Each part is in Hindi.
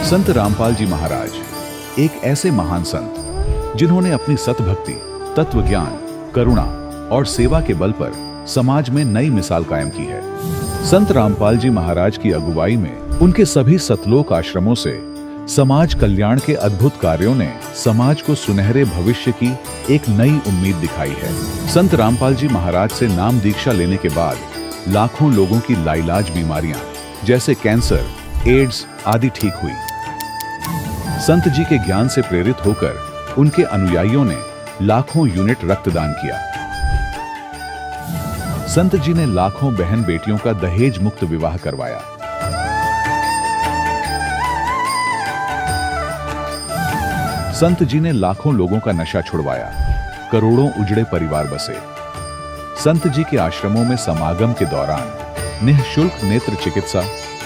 संत रामपाल जी महाराज एक ऐसे महान संत जिन्होंने अपनी सतभक्ति, तत्व ज्ञान, करुणा और सेवा के बल पर समाज में नई मिसाल कायम की है। संत रामपाल जी महाराज की अगुवाई में उनके सभी सतलोक आश्रमों से समाज कल्याण के अद्भुत कार्यों ने समाज को सुनहरे भविष्य की एक नई उम्मीद दिखाई है। संत रामपाल जी महाराज से नाम दीक्षा लेने के बाद लाखों लोगों की लाइलाज बीमारियां जैसे कैंसर, एड्स आदि ठीक हुई। संत जी के ज्ञान से प्रेरित होकर उनके अनुयायियों ने लाखों यूनिट रक्तदान किया। संत जी ने लाखों बहन बेटियों का दहेज मुक्त विवाह करवाया। संत जी ने लाखों लोगों का नशा छुड़वाया, करोड़ों उजड़े परिवार बसे। संत जी के आश्रमों में समागम के दौरान निःशुल्क नेत्र चिकित्सा,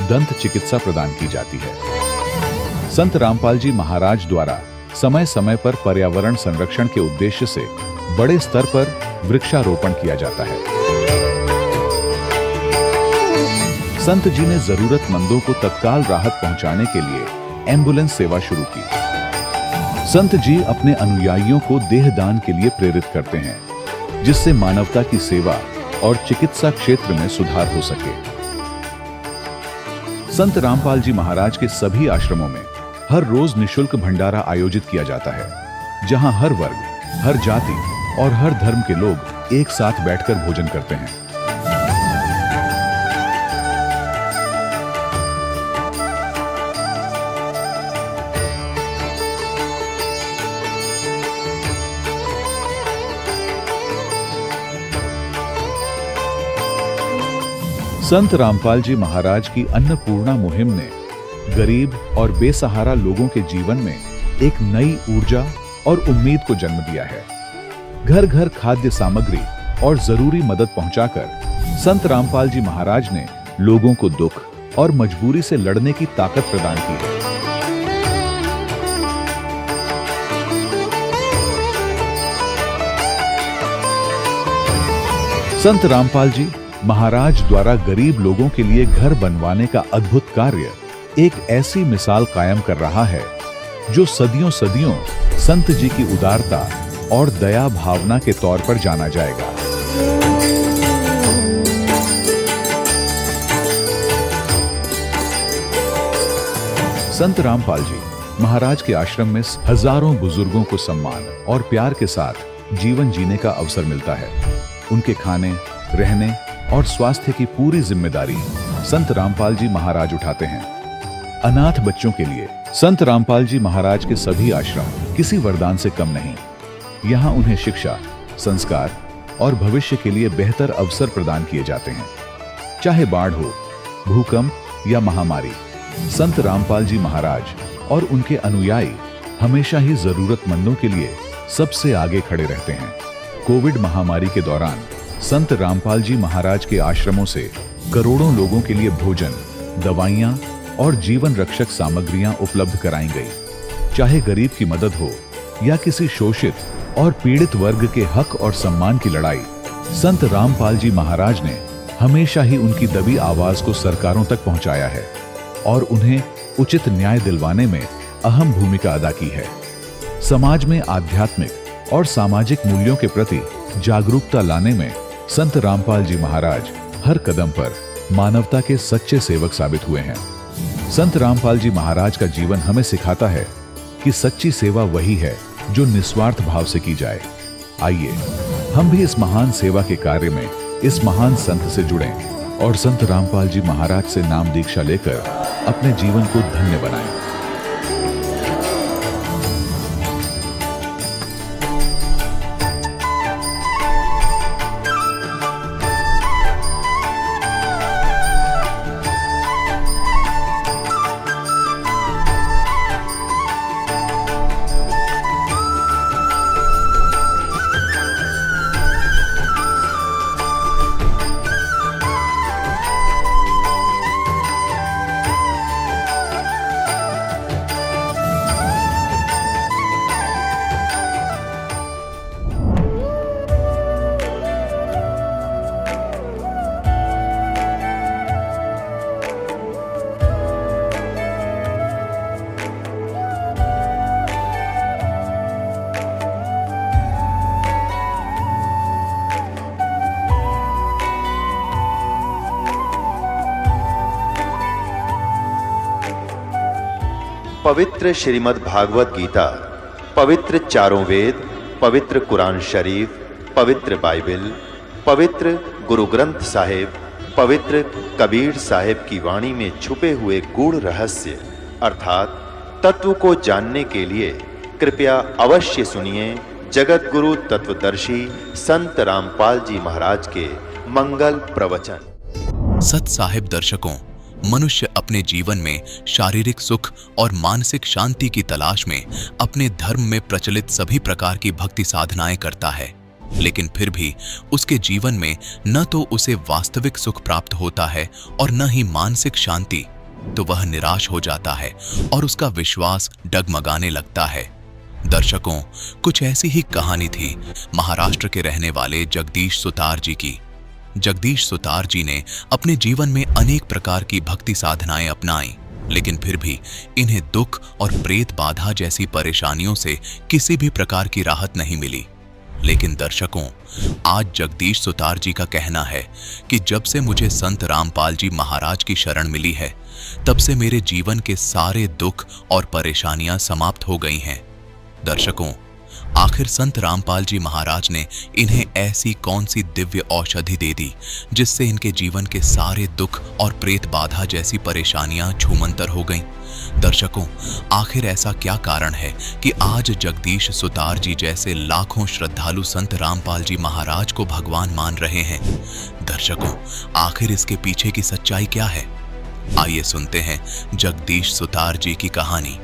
दंत चिकित्सा प्रदान की जाती है। संत रामपाल जी महाराज द्वारा समय समय पर पर्यावरण संरक्षण के उद्देश्य से बड़े स्तर पर वृक्षारोपण किया जाता है। संत जी ने जरूरतमंदों को तत्काल राहत पहुंचाने के लिए एम्बुलेंस सेवा शुरू की। संत जी अपने अनुयायियों को देहदान के लिए प्रेरित करते हैं, जिससे मानवता की सेवा और चिकित्सा क्षेत्र में सुधार हो सके। संत रामपाल जी महाराज के सभी आश्रमों में हर रोज निःशुल्क भंडारा आयोजित किया जाता है, जहां हर वर्ग, हर जाति और हर धर्म के लोग एक साथ बैठकर भोजन करते हैं। संत रामपाल जी महाराज की अन्नपूर्णा मुहिम ने गरीब और बेसहारा लोगों के जीवन में एक नई ऊर्जा और उम्मीद को जन्म दिया है। घर घर खाद्य सामग्री और जरूरी मदद पहुंचाकर संत रामपाल जी महाराज ने लोगों को दुख और मजबूरी से लड़ने की ताकत प्रदान की है। संत रामपाल जी महाराज द्वारा गरीब लोगों के लिए घर बनवाने का अद्भुत कार्य एक ऐसी मिसाल कायम कर रहा है जो सदियों सदियों संत जी की उदारता और दया भावना के तौर पर जाना जाएगा। संत रामपाल जी महाराज के आश्रम में हजारों बुजुर्गों को सम्मान और प्यार के साथ जीवन जीने का अवसर मिलता है। उनके खाने, रहने और स्वास्थ्य की पूरी जिम्मेदारी संत रामपाल जी महाराज उठाते हैं। अनाथ बच्चों के लिए संत रामपाल जी महाराज के सभी आश्रम किसी वरदान से कम नहीं। यहाँ उन्हें शिक्षा, संस्कार और भविष्य के लिए बेहतर अवसर प्रदान किए जाते हैं। चाहे बाढ़ हो, भूकंप या महामारी, संत रामपाल जी महाराज और उनके अनुयायी हमेशा ही जरूरतमंदों के लिए सबसे आगे खड़े रहते हैं। कोविड महामारी के दौरान संत रामपाल जी महाराज के आश्रमों से करोड़ों लोगों के लिए भोजन, दवाइयां और जीवन रक्षक सामग्रियां उपलब्ध कराई गई। चाहे गरीब की मदद हो या किसी शोषित और पीड़ित वर्ग के हक और सम्मान की लड़ाई, संत रामपाल जी महाराज ने हमेशा ही उनकी दबी आवाज को सरकारों तक पहुंचाया है और उन्हें उचित न्याय दिलवाने में अहम भूमिका अदा की है। समाज में आध्यात्मिक और सामाजिक मूल्यों के प्रति जागरूकता लाने में संत रामपाल जी महाराज हर कदम पर मानवता के सच्चे सेवक साबित हुए हैं। संत रामपाल जी महाराज का जीवन हमें सिखाता है कि सच्ची सेवा वही है जो निस्वार्थ भाव से की जाए। आइए हम भी इस महान सेवा के कार्य में इस महान संत से जुड़ें और संत रामपाल जी महाराज से नाम दीक्षा लेकर अपने जीवन को धन्य बनाएं। पवित्र श्रीमद् भागवत गीता, पवित्र चारों वेद, पवित्र कुरान शरीफ, पवित्र बाइबल, पवित्र गुरु ग्रंथ साहिब, पवित्र कबीर साहिब की वाणी में छुपे हुए गूढ़ रहस्य अर्थात तत्व को जानने के लिए कृपया अवश्य सुनिए जगत गुरु तत्वदर्शी संत रामपाल जी महाराज के मंगल प्रवचन। सत साहिब दर्शकों, मनुष्य अपने जीवन में शारीरिक सुख और मानसिक शांति की तलाश में अपने धर्म में प्रचलित सभी प्रकार की भक्ति साधनाएं करता है, लेकिन फिर भी उसके जीवन में न तो उसे वास्तविक सुख प्राप्त होता है और न ही मानसिक शांति, तो वह निराश हो जाता है और उसका विश्वास डगमगाने लगता है। दर्शकों, कुछ ऐसी ही कहानी थी महाराष्ट्र के रहने वाले जगदीश सुतार जी की। जगदीश सुतार जी ने अपने जीवन में अनेक प्रकार की भक्ति साधनाएं अपनाई, लेकिन फिर भी इन्हें दुख और प्रेत बाधा जैसी परेशानियों से किसी भी प्रकार की राहत नहीं मिली। लेकिन दर्शकों, आज जगदीश सुतार जी का कहना है कि जब से मुझे संत रामपाल जी महाराज की शरण मिली है, तब से मेरे जीवन के सारे दुख और परेशानियां समाप्त हो गई हैं। दर्शकों, आखिर संत रामपाल जी महाराज ने इन्हें ऐसी कौन सी दिव्य औषधि दे दी जिससे इनके जीवन के सारे दुख और प्रेत बाधा जैसी परेशानियां छूमंतर हो गईं? दर्शकों, आखिर ऐसा क्या कारण है कि आज जगदीश सुतार जी जैसे लाखों श्रद्धालु संत रामपाल जी महाराज को भगवान मान रहे हैं? दर्शकों, आखिर इसके पीछे की सच्चाई क्या है? आइए सुनते हैं जगदीश सुतार जी की कहानी,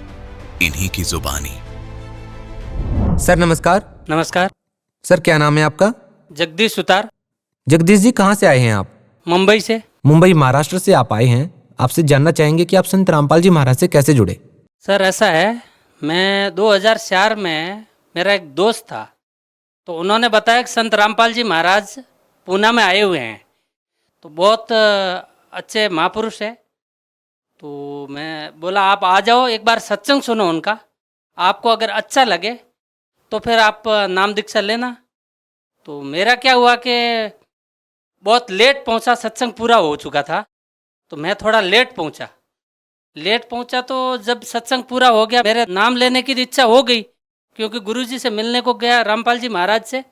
इन्हीं की जुबानी। सर नमस्कार। नमस्कार। सर क्या नाम है आपका? जगदीश सुतार। जगदीश जी कहाँ से आए हैं आप? मुंबई से। मुंबई महाराष्ट्र से आप आए हैं। आपसे जानना चाहेंगे कि आप संत रामपाल जी महाराज से कैसे जुड़े? सर ऐसा है, मैं 2004 में मेरा एक दोस्त था, तो उन्होंने बताया कि संत रामपाल जी महाराज पूना में आए हुए हैं, तो बहुत अच्छे महापुरुष है। तो मैं बोला आप आ जाओ, एक बार सत्संग सुनो उनका, आपको अगर अच्छा लगे तो फिर आप नाम दीक्षा लेना। तो मेरा क्या हुआ कि बहुत लेट पहुंचा, सत्संग पूरा हो चुका था, तो मैं थोड़ा लेट पहुंचा। तो जब सत्संग पूरा हो गया, मेरे नाम लेने की इच्छा हो गई, क्योंकि गुरुजी से मिलने को गया रामपाल जी महाराज से,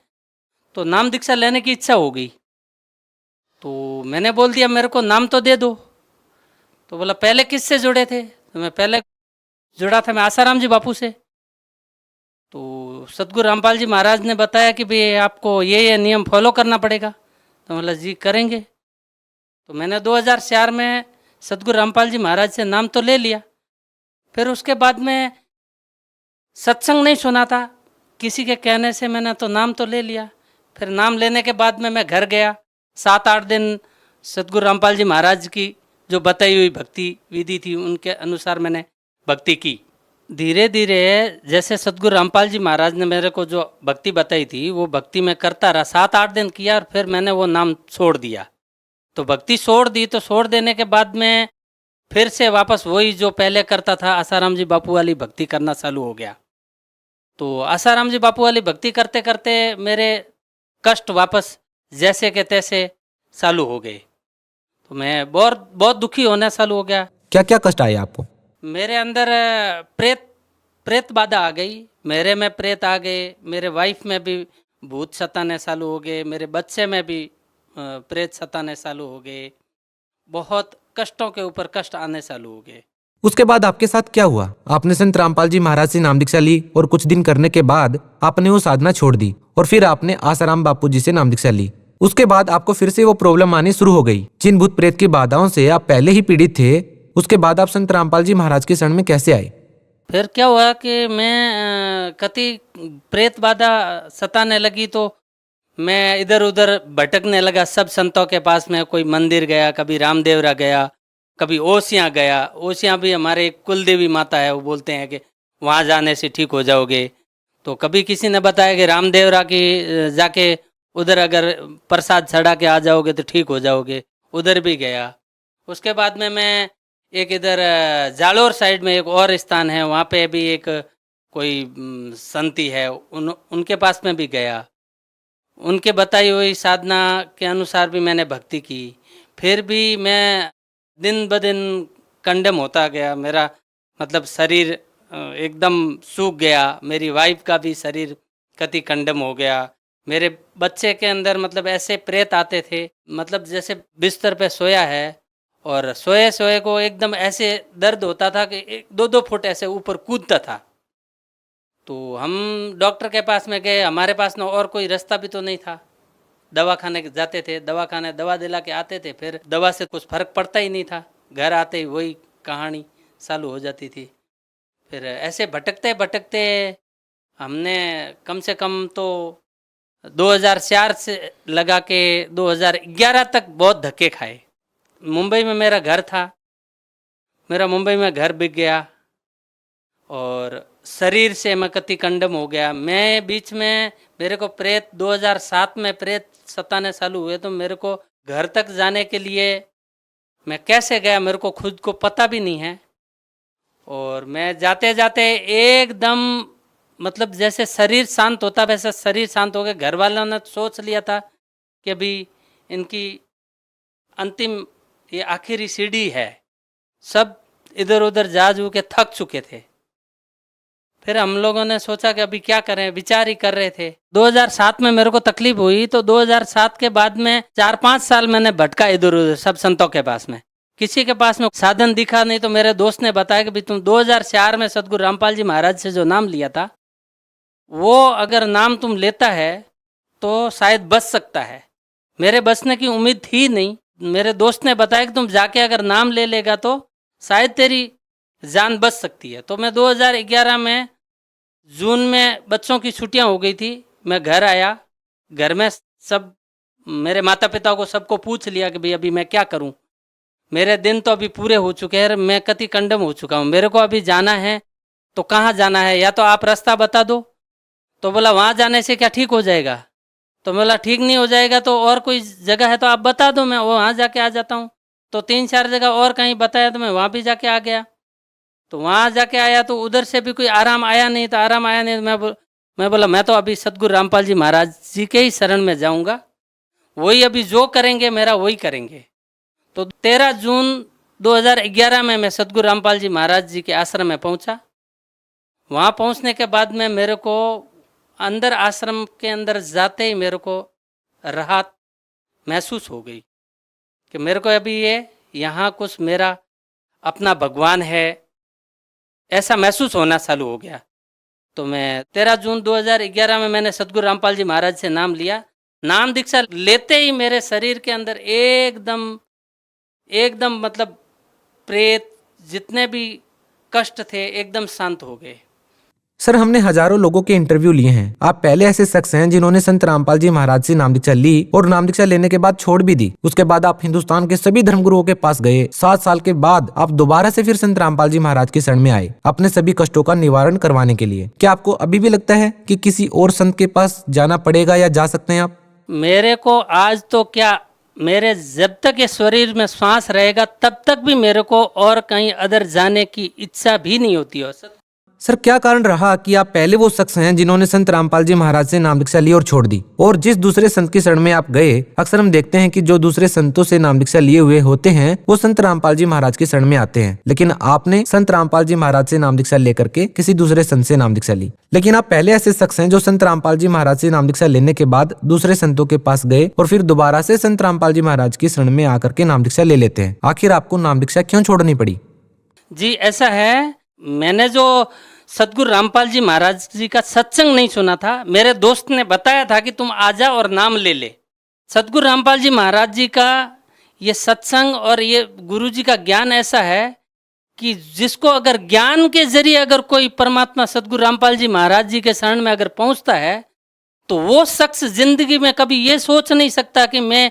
तो नाम दीक्षा लेने की इच्छा हो गई। तो मैंने बोल दिया मेरे को नाम तो दे दो। तो बोला पहले किससे जुड़े थे? तो मैं पहले जुड़ा था मैं आसाराम जी बापू से। तो सतगुरु रामपाल जी महाराज ने बताया कि भाई आपको ये नियम फॉलो करना पड़ेगा। तो बोला जी करेंगे। तो मैंने 2004 में सतगुरु रामपाल जी महाराज से नाम तो ले लिया। फिर उसके बाद में सत्संग नहीं सुना था, किसी के कहने से मैंने तो नाम तो ले लिया। फिर नाम लेने के बाद में मैं घर गया, 7-8 दिन सतगुरु रामपाल जी महाराज की जो बताई हुई भक्ति विधि थी उनके अनुसार मैंने भक्ति की। धीरे धीरे जैसे सतगुरु रामपाल जी महाराज ने मेरे को जो भक्ति बताई थी वो भक्ति मैं करता रहा, 7-8 दिन किया और फिर मैंने वो नाम छोड़ दिया। तो भक्ति छोड़ दी, तो छोड़ देने के बाद में फिर से वापस वही जो पहले करता था आसाराम जी बापू वाली भक्ति करना चालू हो गया। तो आसाराम जी बापू वाली भक्ति करते करते मेरे कष्ट वापस जैसे के तैसे चालू हो गए। तो मैं बहुत दुखी होना चालू हो गया। क्या क्या कष्ट आए आपको? मेरे अंदर प्रेत बाधा आ गई, मेरे में प्रेत आ गए, मेरे वाइफ में भी भूत सताने चालू हो गए, मेरे बच्चे में भी प्रेत सताने चालू हो गए, बहुत कष्टों के ऊपर कष्ट आने चालू हो गए। उसके बाद आपके साथ क्या हुआ? आपने संत रामपाल जी महाराज से नाम दीक्षा ली और कुछ दिन करने के बाद आपने वो साधना छोड़ दी और फिर आपने आसाराम बापू जी से नाम दीक्षा ली। उसके बाद आपको फिर से वो प्रॉब्लम आनी शुरू हो गई। जिन भूत प्रेत की बाधाओं से आप पहले ही पीड़ित थे, उसके बाद आप संत रामपाल जी महाराज के शरण में कैसे आए? फिर क्या हुआ कि मैं कति प्रेत बाधा सताने लगी, तो मैं इधर उधर भटकने लगा। सब संतों के पास में कोई मंदिर गया, कभी रामदेवरा गया, कभी ओसियाँ गया। ओसियाँ भी हमारे कुल देवी माता है, वो बोलते हैं कि वहाँ जाने से ठीक हो जाओगे। तो कभी किसी ने बताया कि रामदेवरा की जाके उधर अगर प्रसाद चढ़ा के आ जाओगे तो ठीक हो जाओगे, उधर भी गया। उसके बाद में मैं एक इधर जालोर साइड में एक और स्थान है, वहाँ पे भी एक कोई संती है, उनके पास में भी गया। उनके बताई हुई साधना के अनुसार भी मैंने भक्ति की। फिर भी मैं दिन ब दिन कंडेम होता गया, मेरा मतलब शरीर एकदम सूख गया। मेरी वाइफ का भी शरीर कति कंडम हो गया। मेरे बच्चे के अंदर मतलब ऐसे प्रेत आते थे, मतलब जैसे बिस्तर पे सोया है और सोए सोए को एकदम ऐसे दर्द होता था कि 2-2 फुट ऐसे ऊपर कूदता था। तो हम डॉक्टर के पास में गए, हमारे पास ना और कोई रास्ता भी तो नहीं था। दवाखाने जाते थे, दवाखाने दवा दिला के आते थे, फिर दवा से कुछ फर्क पड़ता ही नहीं था। घर आते ही वही कहानी चालू हो जाती थी। फिर ऐसे भटकते भटकते हमने कम से कम तो 2004 से लगा के 2011 तक बहुत धक्के खाए। मुंबई में मेरा घर था, मेरा मुंबई में घर बिक गया और शरीर से मैं कति कंडम हो गया। मैं बीच में मेरे को प्रेत 2007 में प्रेत सताने चालू हुए, तो मेरे को घर तक जाने के लिए मैं कैसे गया मेरे को खुद को पता भी नहीं है। और मैं जाते जाते एकदम मतलब जैसे शरीर शांत होता वैसा शरीर शांत हो गया। घर वालों ने सोच लिया था कि अभी इनकी अंतिम ये आखिरी सीढ़ी है। सब इधर उधर जा जू के थक चुके थे। फिर हम लोगों ने सोचा कि अभी क्या करें, विचार ही कर रहे थे। 2007 में मेरे को तकलीफ हुई, तो 2007 के बाद में 4-5 साल मैंने भटका इधर उधर सब संतों के पास में। किसी के पास में साधन दिखा नहीं, तो मेरे दोस्त ने बताया कि भाई तुम 2004 में सदगुरु रामपाल जी महाराज से जो नाम लिया था, वो अगर नाम तुम लेता है तो शायद बच सकता है। मेरे बचने की उम्मीद थी नहीं। मेरे दोस्त ने बताया कि तुम जाके अगर नाम ले लेगा तो शायद तेरी जान बच सकती है। तो मैं 2011 में जून में बच्चों की छुट्टियां हो गई थी, मैं घर आया। घर में सब मेरे माता पिता को सबको पूछ लिया कि भाई अभी मैं क्या करूं। मेरे दिन तो अभी पूरे हो चुके हैं, मैं कति कंडम हो चुका हूं। मेरे को अभी जाना है तो कहाँ जाना है, या तो आप रास्ता बता दो। तो बोला वहाँ जाने से क्या ठीक हो जाएगा। तो बोला ठीक नहीं हो जाएगा तो और कोई जगह है तो आप बता दो, मैं वहाँ जाके आ जाता हूँ। तो 3-4 जगह और कहीं बताया तो मैं वहाँ भी जाके आ गया। तो वहाँ जाके आया तो उधर से भी कोई आराम आया नहीं। तो आराम आया नहीं, मैं बोला मैं तो अभी सदगुरु रामपाल जी महाराज जी के ही शरण में जाऊँगा, वही अभी जो करेंगे मेरा वही करेंगे। तो 13 जून 2011 में मैं सदगुरु रामपाल जी महाराज जी के आश्रम में पहुँचा। वहाँ पहुँचने के बाद में मेरे को अंदर आश्रम के अंदर जाते ही मेरे को राहत महसूस हो गई कि मेरे को अभी ये यहाँ कुछ मेरा अपना भगवान है, ऐसा महसूस होना चालू हो गया। तो मैं 13 जून 2011 में मैंने सदगुरु रामपाल जी महाराज से नाम लिया। नाम दीक्षा लेते ही मेरे शरीर के अंदर एकदम मतलब प्रेत जितने भी कष्ट थे एकदम शांत हो गए। सर, हमने हजारों लोगों के इंटरव्यू लिए हैं। आप पहले ऐसे शख्स हैं जिन्होंने संत रामपाल जी महाराज से नाम दीक्षा ली और नाम दीक्षा लेने के बाद छोड़ भी दी। उसके बाद आप हिंदुस्तान के सभी धर्मगुरुओं के पास गए। 7 साल के बाद आप दोबारा से फिर संत रामपाल जी महाराज की शरण में आए अपने सभी कष्टों का निवारण करवाने के लिए। क्या आपको अभी भी लगता है कि किसी और संत के पास जाना पड़ेगा या जा सकते हैं आप? मेरे को आज तो क्या, मेरे जब तक ये शरीर में श्वास रहेगा तब तक भी मेरे को और कहीं अदर जाने की इच्छा भी नहीं होती है। सर, क्या कारण रहा कि आप पहले वो शख्स हैं जिन्होंने संत रामपाल जी महाराज से नाम दीक्षा ली और छोड़ दी, और जिस दूसरे संत की शरण में आप गए, अक्सर हम देखते हैं कि जो दूसरे संतों से नाम दीक्षा लिए हुए होते हैं वो संत रामपाल जी महाराज की शरण में आते हैं, लेकिन आपने संत रामपाल जी महाराज से नाम दीक्षा लेकर के किसी दूसरे संत से नाम दीक्षा ली। लेकिन आप पहले ऐसे शख्स हैं जो संत रामपाल जी महाराज से नाम दीक्षा लेने के बाद दूसरे संतों के पास गए और फिर दोबारा से संत रामपाल जी महाराज की शरण में आकर के नाम दीक्षा ले लेते हैं। आखिर आपको नाम दीक्षा क्यों छोड़नी पड़ी? जी ऐसा है, मैंने जो सदगुरु रामपाल जी महाराज जी का सत्संग नहीं सुना था, मेरे दोस्त ने बताया था कि तुम आ जा और नाम ले ले। सदगुरु रामपाल जी महाराज जी का ये सत्संग और ये गुरु जी का ज्ञान ऐसा है कि जिसको अगर ज्ञान के जरिए अगर कोई परमात्मा सदगुरु रामपाल जी महाराज जी के शरण में अगर पहुंचता है तो वो शख्स जिंदगी में कभी ये सोच नहीं सकता कि मैं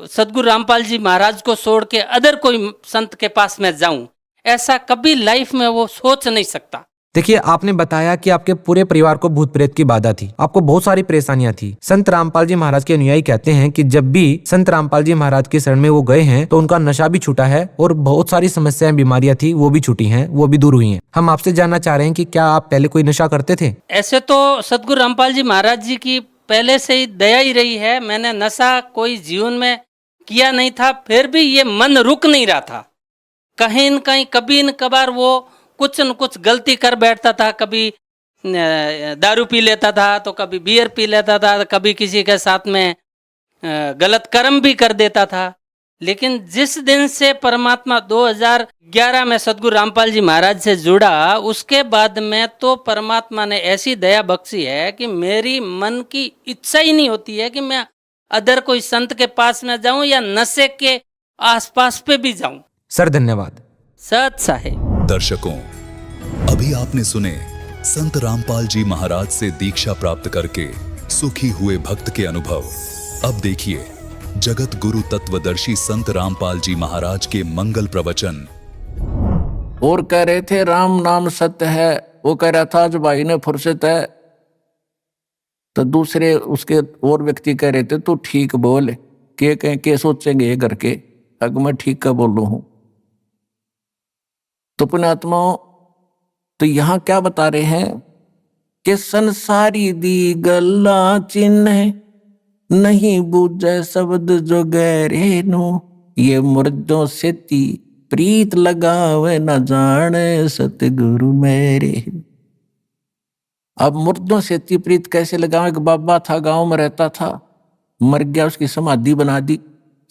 सदगुरु रामपाल जी महाराज को छोड़ के अदर कोई संत के पास में जाऊं। ऐसा कभी लाइफ में वो सोच नहीं सकता। देखिए, आपने बताया कि आपके पूरे परिवार को भूत प्रेत की बाधा थी, आपको बहुत सारी परेशानियां थी। संत रामपाल जी महाराज के अनुयायी कहते हैं कि जब भी संत रामपाल जी महाराज के शरण में वो गए हैं तो उनका नशा भी छूटा है और बहुत सारी समस्याएं, बीमारियां थी वो भी छूटी हैं, वो भी दूर हुई हैं। हम आपसे जानना चाह रहे हैं कि क्या आप पहले कोई नशा करते थे? ऐसे तो सदगुरु रामपाल जी महाराज जी की पहले से ही दया ही रही है। मैंने नशा कोई जीवन में किया नहीं था, फिर भी ये मन रुक नहीं रहा था कहीं न कहीं कभी न कभार वो कुछ न कुछ गलती कर बैठता था। कभी दारू पी लेता था, तो कभी बियर पी लेता था, तो कभी किसी के साथ में गलत कर्म भी कर देता था। लेकिन जिस दिन से परमात्मा 2011 में सदगुरु रामपाल जी महाराज से जुड़ा, उसके बाद में तो परमात्मा ने ऐसी दया बख्शी है कि मेरी मन की इच्छा ही नहीं होती है कि मैं अदर कोई संत के पास में जाऊं या नशे के आसपास पे भी जाऊं। सर धन्यवाद। सत साहेब। दर्शकों, अभी आपने सुने संत रामपाल जी महाराज से दीक्षा प्राप्त करके सुखी हुए भक्त के अनुभव। अब देखिए जगत गुरु तत्वदर्शी संत रामपाल जी महाराज के मंगल प्रवचन। और कह रहे थे राम नाम सत्य है, वो कह रहा था आज भाई ने फुर्सत है, तो दूसरे उसके और व्यक्ति कह रहे थे तू ठीक बोल, के कहें के सोचेंगे ये करके, अगर मैं ठीक का बोल रहा हूं। तो पुण्यात्माओं, तो यहां क्या बता रहे हैं कि संसारी दी गल्ला चिन्ह नहीं बूझे शब्द जो गहरे नु, ये मुर्दों से ती प्रीत लगावे न जाने सतगुरु मेरे। अब मुर्दों से ती प्रीत कैसे लगावे? एक बाबा था, गांव में रहता था, मर गया, उसकी समाधि बना दी,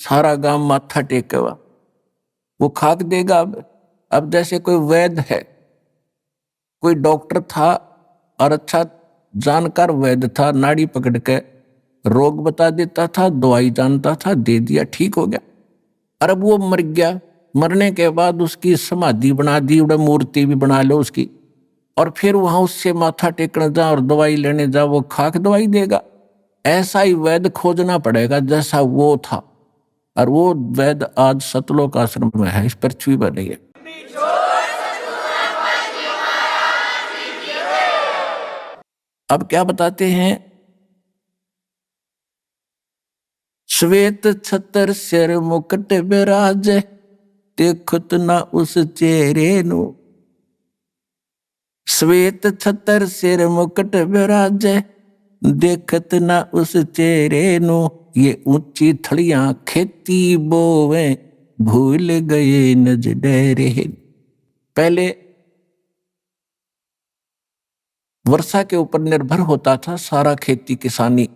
सारा गांव माथा टेके हुआ, वो खाक देगा। अब जैसे कोई वैद्य है, कोई डॉक्टर था और अच्छा जानकार वैद्य था, नाड़ी पकड़ के रोग बता देता था, दवाई जानता था, दे दिया, ठीक हो गया। और अब वो मर गया, मरने के बाद उसकी समाधि बना दी, मूर्ति भी बना लो उसकी, और फिर वहां उससे माथा टेकने जा और दवाई लेने जा, वो खाक दवाई देगा। ऐसा ही वैद्य खोजना पड़ेगा जैसा वो था, और वो वैद्य आज सतलोक आश्रम में है, इस पृथ्वी पर नहीं है। अब क्या बताते हैं? श्वेत छतर सिर मुकुट विराज, देखत ना उस चेहरे नु। श्वेत छतर सिर मुकुट विराज, देखत ना उस चेहरे नु। ये ऊंची थड़ियां खेती बोवे, भूल गए नज डेरे। पहले वर्षा के ऊपर निर्भर होता था सारा खेती किसानी,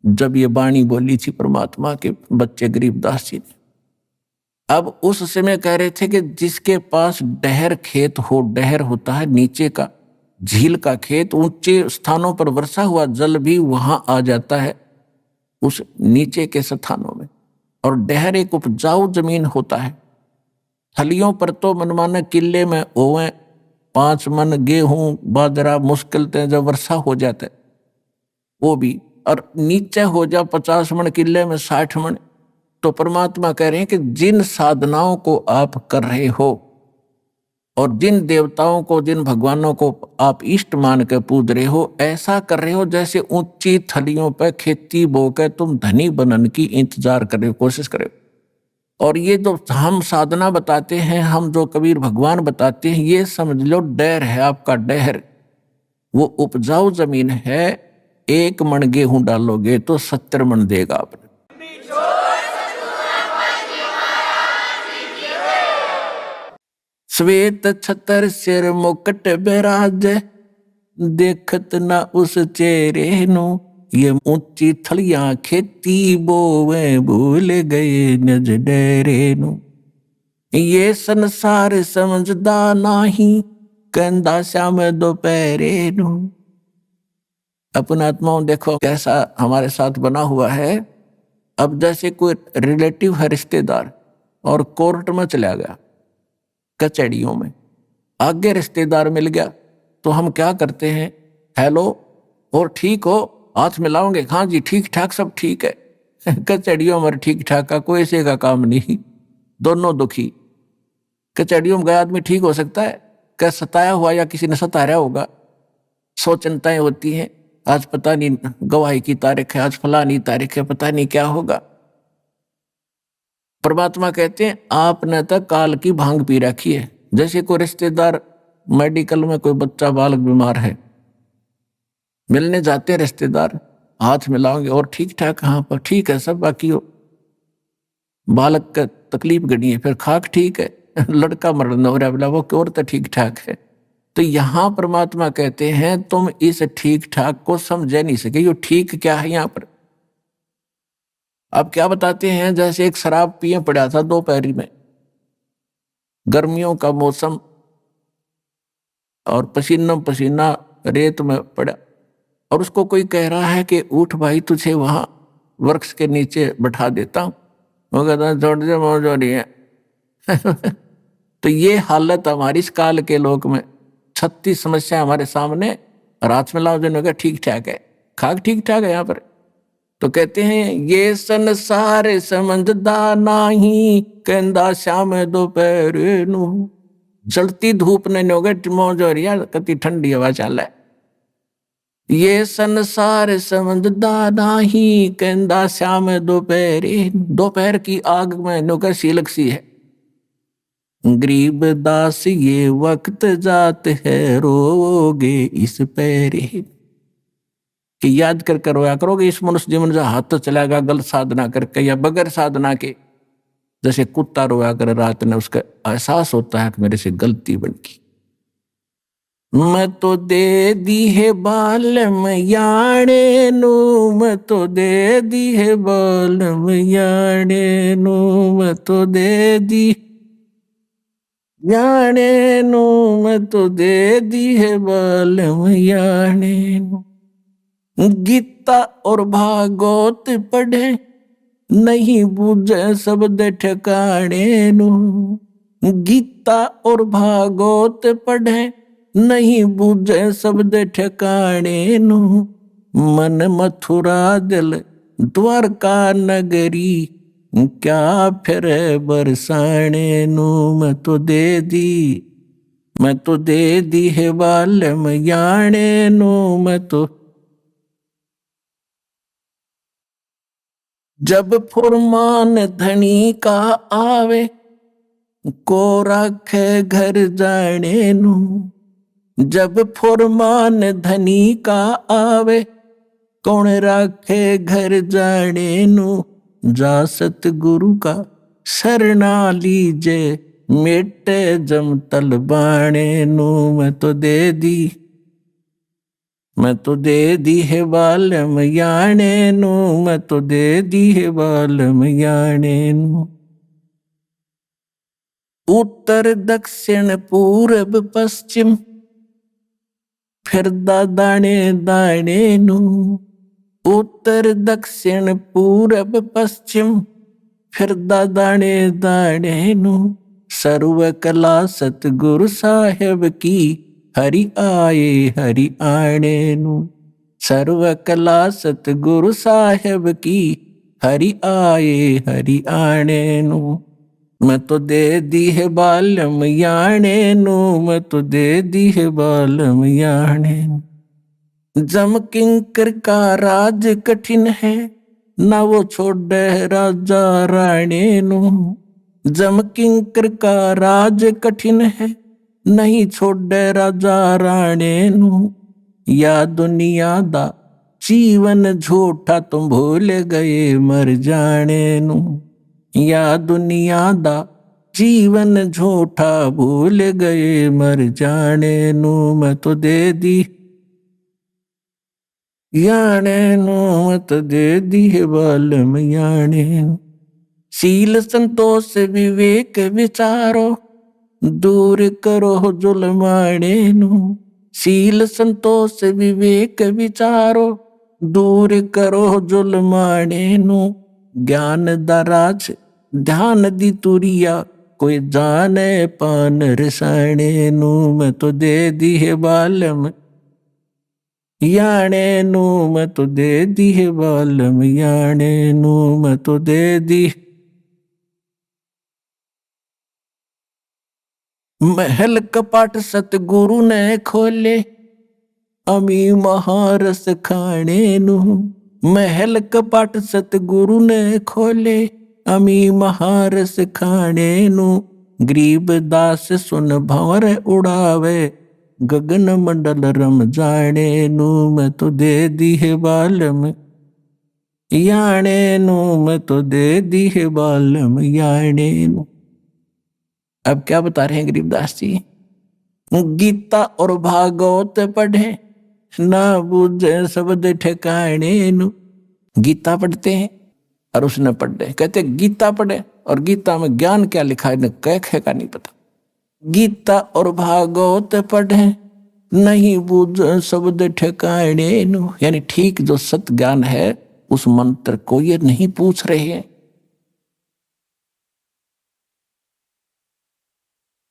जब ये वाणी बोली थी परमात्मा के बच्चे गरीबदास जी ने। अब उस समय कह रहे थे कि जिसके पास डहर खेत हो, डहर होता है नीचे का झील का खेत, ऊंचे स्थानों पर वर्षा हुआ जल भी वहां आ जाता है उस नीचे के स्थानों में। और डहर एक उपजाऊ जमीन होता है। थलियों पर तो मनमाने किले में ओवे 5 मन गेहूं बाजरा मुश्किल से जब वर्षा हो जाता है वो भी, और नीचे हो जा 50 मन किले में 60 मन। तो परमात्मा कह रहे हैं कि जिन साधनाओं को आप कर रहे हो और जिन देवताओं को, जिन भगवानों को आप इष्ट मान के पूज रहे हो, ऐसा कर रहे हो जैसे ऊंची थलियों पर खेती बो के तुम धनी बनने की इंतजार कर रहे हो, कोशिश कर रहे हो। और ये जो हम साधना बताते हैं, हम जो कबीर भगवान बताते हैं, ये समझ लो डहर है आपका, डहर वो उपजाऊ जमीन है। 1 मन गेहूं डालोगे तो 70 मन देगा आपने। श्वेत छतर सिर मुकुट विराज, देखत ना उस चेहरे नु। ये ऊंची थलियां खेती बोवे, भूल गए नज डेरे नु। ये संसार समझदा नाही, कहंदा श्याम दोपहरे नु। अपना आत्माओं देखो कैसा हमारे साथ बना हुआ है। अब जैसे कोई रिलेटिव है, रिश्तेदार, और कोर्ट में चला गया, कचहरियों में, आगे रिश्तेदार मिल गया, तो हम क्या करते हैं? हेलो, और ठीक हो, हाथ मिलाओगे? हाँ जी ठीक ठाक, सब ठीक है। कचहरियों में ठीक ठाक का कोई से का काम नहीं, दोनों दुखी। कचहरियों में गया आदमी ठीक हो सकता है? क्या सताया हुआ या किसी ने सताया होगा? 100 चिंताएं होती हैं। आज पता नहीं गवाही की तारीख है, आज फलानी तारीख है, पता नहीं क्या होगा। परमात्मा कहते हैं आपने तो काल की भांग पी रखी है। जैसे कोई रिश्तेदार मेडिकल में कोई बच्चा बालक बीमार है, मिलने जाते हैं रिश्तेदार, हाथ मिलाओगे और ठीक ठाक, हाँ पर ठीक है सब, बाकी हो बालक का तकलीफ गड़ी है, फिर खाक ठीक है, लड़का मरण हो रहा, बोला वो और तो ठीक ठाक है। तो यहाँ परमात्मा कहते हैं तुम इस ठीक ठाक को समझ नहीं सके। ये ठीक क्या है यहाँ पर? अब क्या बताते हैं, जैसे एक शराब पिए पड़ा था दोपहर में, गर्मियों का मौसम, और पसीना पसीना रेत में पड़ा, और उसको कोई कह रहा है कि उठ भाई तुझे वहां वृक्ष के नीचे बैठा देता हूं। वो कहता है छोड़ दे, मौज हो रही है। तो ये हालत हमारी इस काल के लोक में, 36 समस्या हमारे सामने, रात में लाओ जिन्होंने कहा ठीक ठाक है, खाक ठीक ठाक है यहाँ पर। तो कहते हैं ये संसार समझदा नाही, कहंदा श्याम दोपहर नू। जलती धूप ने नोगट मौज हो रही है, कति ठंडी हवा चल है। ये संसार समझदा नाही, कहंदा श्याम दोपहर। दोपहर की आग में नोकर सीलक सी है। गरीब दास ये वक्त जात है, रोगे इस पैरे। कि याद कर रोया करोगे इस मनुष्य जीवन जो हाथ तो चलाएगा गलत साधना करके या बगैर साधना के। जैसे कुत्ता रोया कर रात में, उसका एहसास होता है कि मेरे से गलती बन गई। मैं तो दे दी है बालम याणे नू, मैं तो दे दी है बालम याणे नू, मैं तो दे दी याणे नू, मैं तो दे दी है बालम याणे नू। गीता और भागवत पढ़े, नहीं बूझे शब्द ठिकाने नू। गीता और भागवत पढ़े, नहीं बूझे शब्द ठिकाने नू। मन मथुरा दिल द्वारका नगरी, क्या फिर बरसाने नू। मैं तो दे दी, मैं तो दे दी है बालम याणे नू। मैं तो जब फुरमान धनी का आवे, को रखे घर जाने नू। जब फुरमान धनी का आवे, कौन रखे घर जाने नू। जा सतगुरु का शरणा लीजे, मेटे जमतल बाणे नू। मैं तो दे दी, मैं तो दे दी है बालम याणे नू। मैं तो दे दी है बालम याणे नू। उत्तर दक्षिण पूरब पश्चिम, फिरदा दाणे दाणे नू। उत्तर दक्षिण पूरब पश्चिम, फिरदा दाणे दाणे नू। सर्व कला सतगुरु साहेब की, हरि आए हरि आणे नू। सर्व कला सतगुरु साहेब की, हरि आए हरि आणे नू। मैं तो दे दी है बालम याणे नू। मैं तो दे दी है बालम याणे नू। जम किंकर का राज कठिन है, ना वो छोड़े राजा राणे नू। जम किंकर का राज कठिन है, नहीं छोड़े राजा राणे नू। या दुनिया दा जीवन झूठा, तुम भूल गए मर जाने नू। या दुनिया दा जीवन झूठा, भूल गए मर जाने नू। मैं तो दे दी याणे नू। मैं तो दे दी है बालम याणे नू। शील संतोष विवेक विचारो, दूर करो जुलमाणे नू। शील संतोष विवेक विचारो, दूर करो जुलमाणे नू। ज्ञान दराज ध्यान दी तुरिया, कोई जाने पान रसाणे नू। मैं तो दे दी है बालम याणे नू। मैं तो दे दी है बालम याणे नू। मैं तो दे दी। महल कपाट सतगुरु ने खोले, अमी महारस खाने नू। महल कपाट सतगुरु ने खोले, अमी महारस खाने नू। गरीब दास सुन भंवर उड़ावे, गगन मंडल रम जाने नू। मैं तो दे दी है बालम याणे नू। मैं तो दे दी है बालम याणे नू। अब क्या बता रहे हैं गरीबदास जी? गीता और भागवत पढ़े ना बुझे शब्द ठिकाने नु। गीता पढ़ते हैं और उसने पढ़े, कहते गीता पढ़े और गीता में ज्ञान क्या लिखा है कह का नहीं पता। गीता और भागवत पढ़े नहीं बुझ शब्द ठिकाने नु, यानी ठीक जो सत ज्ञान है उस मंत्र को ये नहीं पूछ रहे हैं।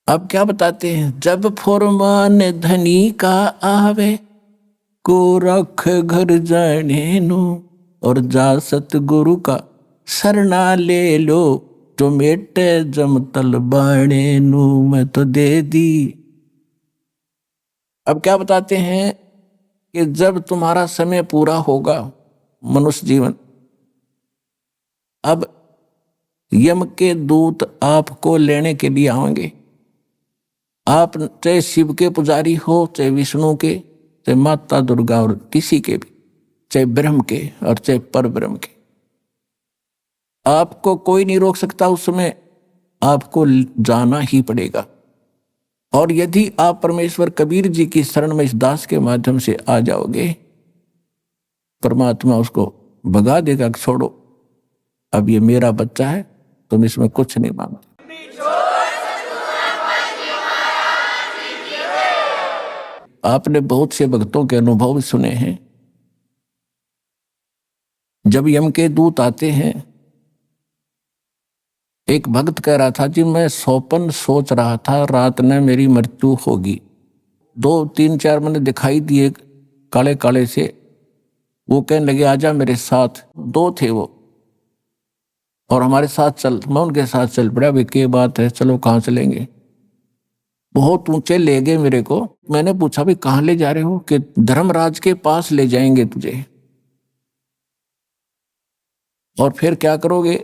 अब क्या बताते हैं? जब फुरमान धनी का आवे को रख घर जाने नु, और जा सतगुरु का शरणा ले लो जो मेटे जम तल बाणे नु, मैं तो दे दी। अब क्या बताते हैं कि जब तुम्हारा समय पूरा होगा मनुष्य जीवन, अब यम के दूत आपको लेने के लिए आएंगे। आप चाहे शिव के पुजारी हो, चाहे विष्णु के, चाहे माता दुर्गा और किसी के भी, चाहे ब्रह्म के और चाहे पर ब्रह्म के, आपको कोई नहीं रोक सकता। उस समय आपको जाना ही पड़ेगा। और यदि आप परमेश्वर कबीर जी की शरण में इस दास के माध्यम से आ जाओगे, परमात्मा उसको भगा देगा, छोड़ो अब ये मेरा बच्चा है, तुम इसमें कुछ नहीं मांगते। आपने बहुत से भक्तों के अनुभव सुने हैं। जब यम के दूत आते हैं, एक भक्त कह रहा था जी मैं सौपन सोच रहा था, रात में मेरी मृत्यु होगी। 2-3-4 मैंने दिखाई दिए काले काले से, वो कहने लगे आजा मेरे साथ। 2 थे वो, और हमारे साथ चल। मैं उनके साथ चल पड़ा। भाई क्या बात है, चलो कहाँ चलेंगे? बहुत ऊंचे ले गए मेरे को। मैंने पूछा भाई कहाँ ले जा रहे हो? कि धर्मराज के पास ले जाएंगे तुझे। और फिर क्या करोगे?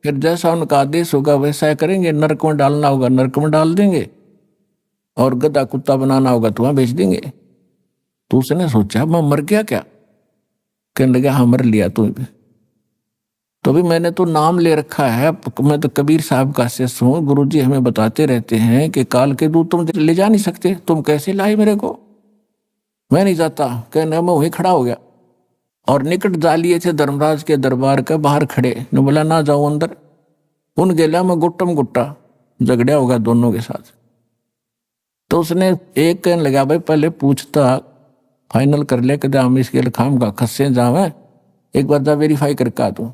फिर जैसा उनका आदेश होगा वैसा करेंगे। नरक में डालना होगा नरक में डाल देंगे, और गधा कुत्ता बनाना होगा तो वहां भेज देंगे। तो उसने सोचा मैं मर गया क्या? कहने लगा हाँ मर लिया तू। तो भी मैंने तो नाम ले रखा है, मैं तो कबीर साहब का शिष्य हूँ। गुरुजी हमें बताते रहते हैं कि काल के दूत तुम ले जा नहीं सकते, तुम कैसे लाए मेरे को? मैं नहीं जाता। कहने मैं वहीं खड़ा हो गया, और निकट जा लिए थे धर्मराज के दरबार के बाहर खड़े। ने बोला ना जाओ अंदर। उन गेला में गुट्टम गुट्टा झगड़ा होगा दोनों के साथ। तो उसने एक कहने लगा भाई पहले पूछता फाइनल कर ले कि हम इसके लखाम का खस्से जावे, एक बार जा वेरीफाई करके आ तू।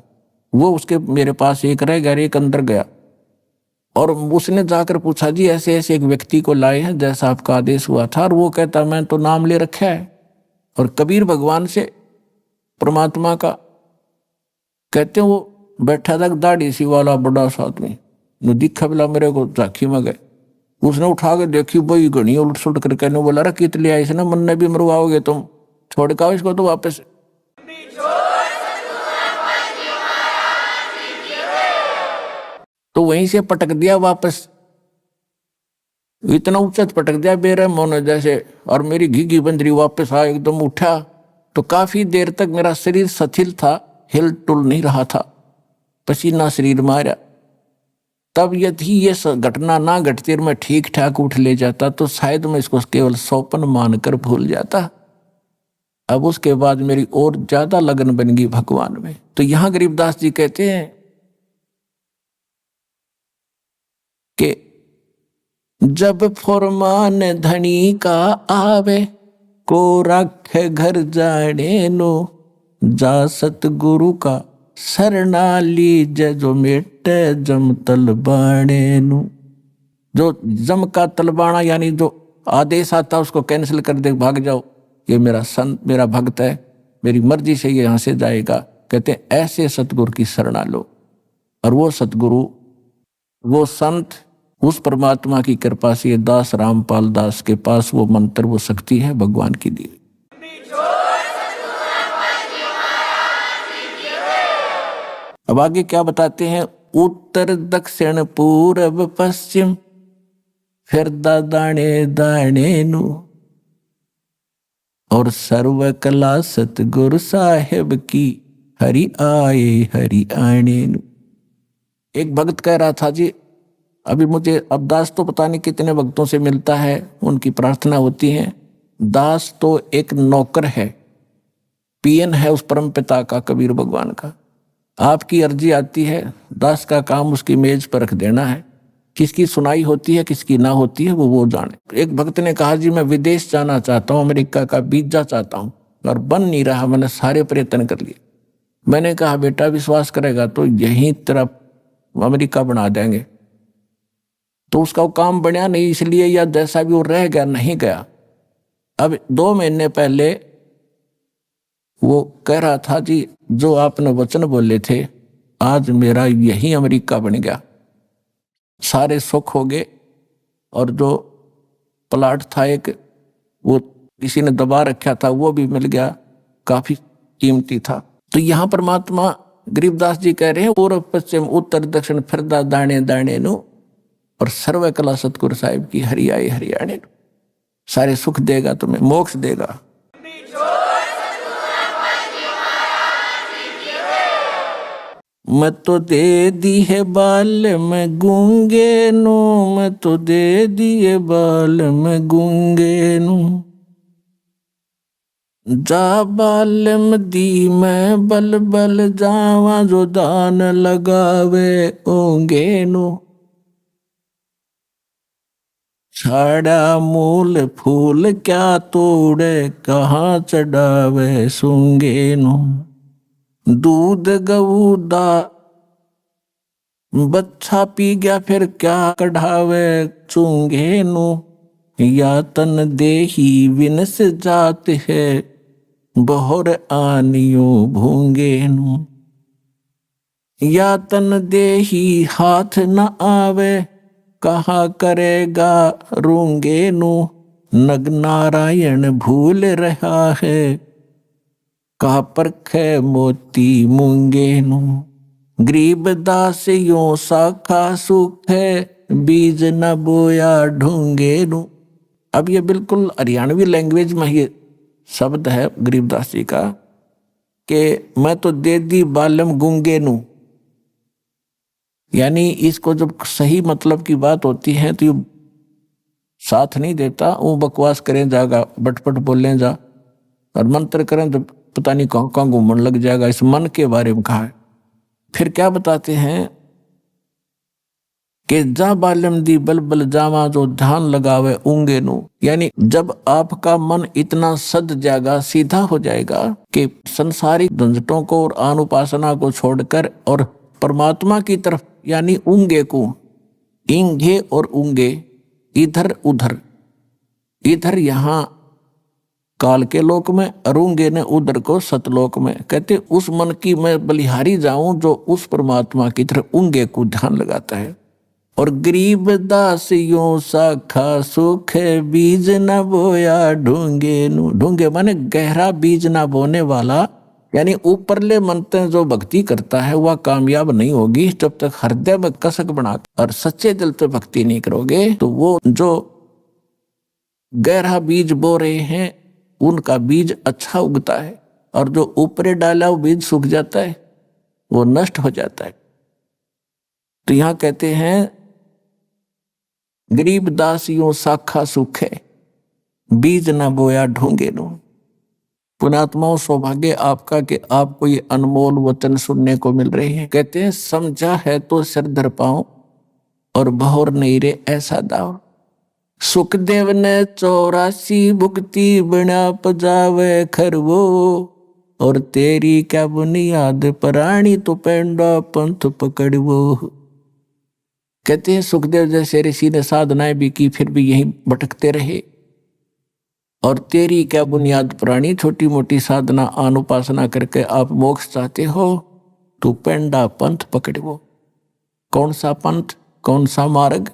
वो उसके मेरे पास एक रह गया, एक अंदर गया, और उसने जाकर पूछा जी ऐसे ऐसे एक व्यक्ति को लाए हैं जैसा आपका आदेश हुआ था। और वो कहता मैं तो नाम ले रखा है। और कबीर भगवान से परमात्मा का कहते हैं वो बैठा था दाढ़ी सी वाला बड़ा सा आदमी, दिखा बिला मेरे को झांकी में गए। उसने उठा के देखी वही घनी उलट सुलट कर कहने बोला रहा कित ले आई ना मन ने भी मरवाओगे तुम, छोड़ का इसको तो वापस। तो वहीं से पटक दिया वापस, इतना ऊंचा पटक दिया बेरहम होने जैसे। और मेरी घी बंदरी वापस आ एकदम उठा। तो काफी देर तक मेरा शरीर शिथिल था, हिल टुल नहीं रहा था, पसीना शरीर मारा। तब यदि ये घटना ना घटती और मैं ठीक ठाक उठ ले जाता तो शायद मैं इसको केवल सौपन मानकर भूल जाता। अब उसके बाद मेरी और ज्यादा लगन बन गई भगवान में। तो यहां गरीबदास जी कहते हैं कि जब फुरमान धनी का आवे को रख घर जाने नो, जा सतगुरु का शरणा लीजे जो मेटे जम तलबाणे नु। जो जम का तलबाना यानी जो आदेश आता उसको कैंसिल कर दे, भाग जाओ, ये मेरा संत मेरा भक्त है, मेरी मर्जी से ये यहाँ से जाएगा। कहते हैं ऐसे सतगुरु की शरणा लो। और वो सतगुरु वो संत उस परमात्मा की कृपा से ये दास रामपाल दास के पास वो मंत्र वो शक्ति है भगवान की दी। अब आगे क्या बताते हैं? उत्तर दक्षिण पूर्व पश्चिम फिर दाने दाने नु, और सर्व कला सतगुरु साहेब की हरि आए हरि आने नु। एक भक्त कह रहा था जी अभी मुझे अब दास तो पता नहीं कितने भक्तों से मिलता है, उनकी प्रार्थना होती है। दास तो एक नौकर है, पीएन है उस परम पिता का, कबीर भगवान का। आपकी अर्जी आती है, दास का काम उसकी मेज पर रख देना है। किसकी सुनाई होती है किसकी ना होती है वो जाने। एक भक्त ने कहा जी मैं विदेश जाना चाहता हूँ, अमेरिका का वीजा चाहता हूँ, और बन नहीं रहा, मैंने सारे प्रयत्न कर लिए। मैंने कहा बेटा विश्वास करेगा तो यहीं तेरा अमेरिका बना देंगे। तो उसका वो काम बना नहीं, इसलिए या जैसा भी वो रह गया, नहीं गया। अब 2 महीने पहले वो कह रहा था जी जो आपने वचन बोले थे आज मेरा यही अमेरिका बन गया, सारे सुख हो गए। और जो प्लाट था एक, वो किसी ने दबा रखा था, वो भी मिल गया, काफी कीमती था। तो यहाँ परमात्मा गरीबदास जी कह रहे हैं पूर्व पश्चिम उत्तर दक्षिण फिरदा दाणे दाणे नु, और सर्व कला सतगुरु साहिब की हरियाई हरियाणे नु। सारे सुख देगा तुम्हें, मोक्ष देगा। मैं तो दे दी है बाल में गूंगे नु, मैं तो दे दिए बाल में गूंगे नु। जा बालम दी मैं बल बल जावा, जो दान लगावे ओंगे नु। छाड़ा मूल फूल क्या तोड़े, कहाँ चढ़ावे सूंगे नु। दूध गऊ दा बच्चा पी गया फिर क्या कढ़ावे चूंगे नु। या तन देही विनस जात है, बहुर आनियो भूंगे नु। या तन देही हाथ न आवे, कहा करेगा रूंगे नु। नग नारायण भूल रहा है, कहा परखे मोती मूंगे नु। गरीब दास यो शाखा सुख है, बीज न बोया ढूंगे नु। अब ये बिल्कुल हरियाणवी लैंग्वेज में ये शब्द है गरीबदास जी का, कि मैं तो दे दी बालम गूंगे नु। यानी इसको जब सही मतलब की बात होती है तो ये साथ नहीं देता, वो बकवास करें जाएगा, बटपट बोलें जा, और मंत्र करें तो पता नहीं कहाँ कहाँ घूमने लग जाएगा। इस मन के बारे में कहा है। फिर क्या बताते हैं कि जा बालम दी बल बल जावा, जो ध्यान लगावे ऊंगे नु। यानी जब आपका मन इतना सद जाएगा, सीधा हो जाएगा कि संसारिक झंझटों को और अनुपासना को छोड़कर और परमात्मा की तरफ, यानी ऊंगे को, इंगे और ऊंगे, इधर उधर, इधर यहाँ काल के लोक में, अरूंगे ने उधर को सतलोक में। कहते उस मन की मैं बलिहारी जाऊं जो उस परमात्मा की तरफ ऊंगे को ध्यान लगाता है। और गरीब दास यो शाखा सुख है, बीज न बोया ढूंगे नु। ढूंगे माने गहरा बीज ना बोने वाला, यानी ऊपरले मनते जो भक्ति करता है वह कामयाब नहीं होगी जब तक हृदय में कसक बना और सच्चे दिल से भक्ति नहीं करोगे। तो वो जो गहरा बीज बो रहे हैं उनका बीज अच्छा उगता है, और जो ऊपरे डाला वो बीज सूख जाता है, वो नष्ट हो जाता है। तो यहां कहते हैं गरीब दास यूं शाखा सुख है, बीज ना बोया ढूंगे नु। पुण्यात्माओं सौभाग्य आपका कि आपको ये अनमोल वचन सुनने को मिल रहे हैं। कहते हैं समझा है तो सिर धर पाओ, और बहुर नहीं रे ऐसा दाव। सुखदेव ने 84 भुक्ति बना पजावे खरवो, और तेरी क्या बुनियाद प्राणी तो पेंडा पंथ पकड़वो। कहते हैं सुखदेव जैसे ऋषि ने साधनाएं भी की फिर भी यहीं भटकते रहे, और तेरी क्या बुनियाद प्राणी, छोटी मोटी साधना अनुपासना करके आप मोक्ष चाहते हो तो पेंडा पंथ पकड़वो। कौन सा पंथ, कौन सा मार्ग?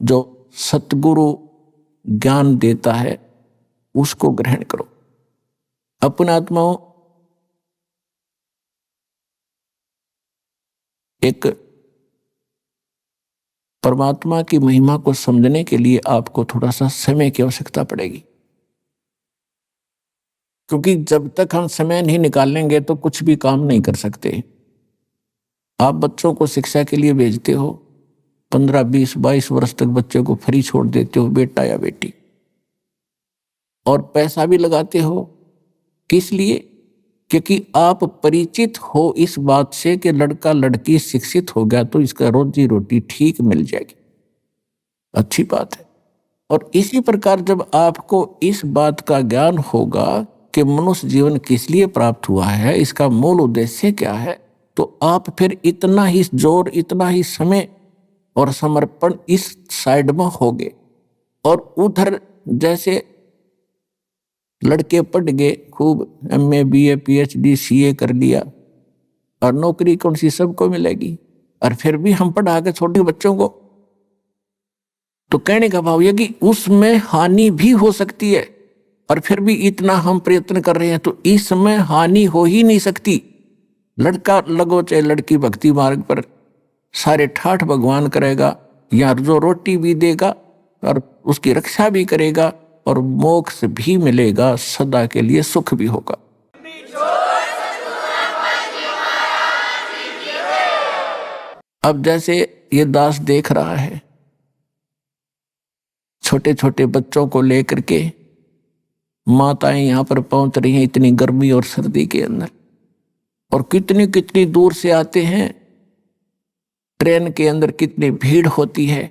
जो सतगुरु ज्ञान देता है उसको ग्रहण करो। अपने आत्माओं, एक परमात्मा की महिमा को समझने के लिए आपको थोड़ा सा समय की आवश्यकता पड़ेगी, क्योंकि जब तक हम समय नहीं निकालेंगे तो कुछ भी काम नहीं कर सकते। आप बच्चों को शिक्षा के लिए भेजते हो, 15, 20, 22 वर्ष तक बच्चे को फ्री छोड़ देते हो, बेटा या बेटी, और पैसा भी लगाते हो। किस लिए? क्योंकि आप परिचित हो इस बात से कि लड़का लड़की शिक्षित हो गया तो इसका रोजी रोटी ठीक मिल जाएगी, अच्छी बात है। और इसी प्रकार जब आपको इस बात का ज्ञान होगा कि मनुष्य जीवन किस लिए प्राप्त हुआ है, इसका मूल उद्देश्य क्या है, तो आप फिर इतना ही जोर, इतना ही समय और समर्पण इस साइड में होगे। और उधर जैसे लड़के पढ़ गए, खूब MA BA PhD CA कर लिया, और नौकरी कौन सी सबको मिलेगी, और फिर भी हम पढ़ा के छोटे बच्चों को, तो कहने का भाव यह कि उसमें हानि भी हो सकती है। और फिर भी इतना हम प्रयत्न कर रहे हैं तो इसमें हानि हो ही नहीं सकती। लड़का लगो चाहे लड़की भक्ति मार्ग पर, सारे ठाठ भगवान करेगा, या जो रोटी भी देगा और उसकी रक्षा भी करेगा, और मोक्ष भी मिलेगा, सदा के लिए सुख भी होगा। अब जैसे ये दास देख रहा है, छोटे छोटे बच्चों को लेकर के माताएं यहाँ पर पहुंच रही हैं इतनी गर्मी और सर्दी के अंदर, और कितनी कितनी दूर से आते हैं। ट्रेन के अंदर कितनी भीड़ होती है,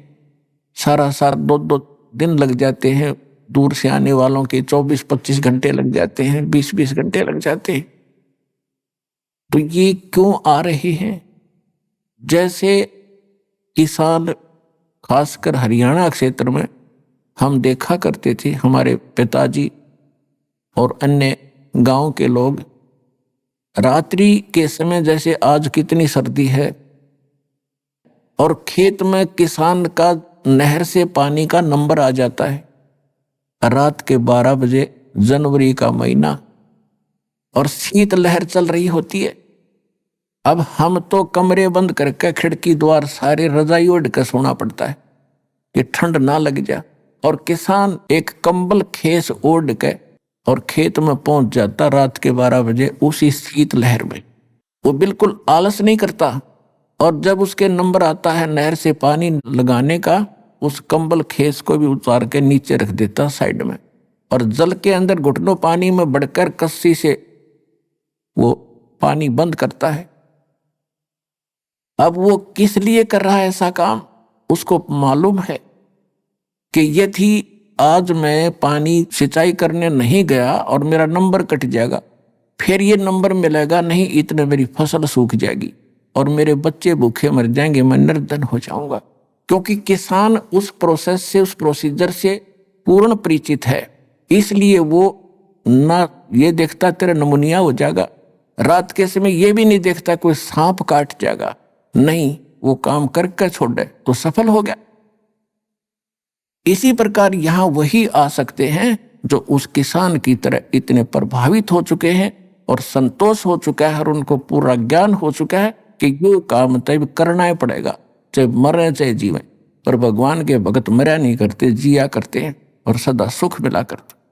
सारा 2-2 दिन लग जाते हैं, दूर से आने वालों के 24-25 घंटे लग जाते हैं, 20-20 घंटे लग जाते हैं। तो ये क्यों आ रहे हैं? जैसे किसान, खासकर हरियाणा क्षेत्र में हम देखा करते थे, हमारे पिताजी और अन्य गांव के लोग, रात्रि के समय जैसे आज कितनी सर्दी है, और खेत में किसान का नहर से पानी का नंबर आ जाता है रात के 12 बजे, जनवरी का महीना, और शीत लहर चल रही होती है। अब हम तो कमरे बंद करके खिड़की द्वार सारे रजाई ओढ़ कर सोना पड़ता है कि ठंड ना लग जाए, और किसान एक कंबल खेस ओढ़ के और खेत में पहुंच जाता रात के 12 बजे उसी शीत लहर में। वो बिल्कुल आलस नहीं करता, और जब उसके नंबर आता है नहर से पानी लगाने का, उस कंबल खेस को भी उतार के नीचे रख देता साइड में, और जल के अंदर घुटनों पानी में बढ़कर कस्सी से वो पानी बंद करता है। अब वो किस लिए कर रहा है ऐसा काम? उसको मालूम है कि यदि आज मैं पानी सिंचाई करने नहीं गया और मेरा नंबर कट जाएगा, फिर ये नंबर मिलेगा नहीं, इतने मेरी फसल सूख जाएगी और मेरे बच्चे भूखे मर जाएंगे, मैं निर्धन हो जाऊंगा। क्योंकि किसान उस प्रोसेस से, उस प्रोसीजर से पूर्ण परिचित है, इसलिए वो ना ये देखता तेरा नमूनिया हो जाएगा, रात के समय ये भी नहीं देखता कोई सांप काट जाएगा, नहीं, वो काम करके छोड़े तो सफल हो गया। इसी प्रकार यहां वही आ सकते हैं जो उस किसान की तरह इतने प्रभावित हो चुके हैं और संतोष हो चुका है और उनको पूरा ज्ञान हो चुका है कि ये काम तब करना ही पड़ेगा, चाहे मरे चाहे जीवे। पर भगवान के भगत मरा नहीं करते, जिया करते हैं और सदा सुख मिला करते।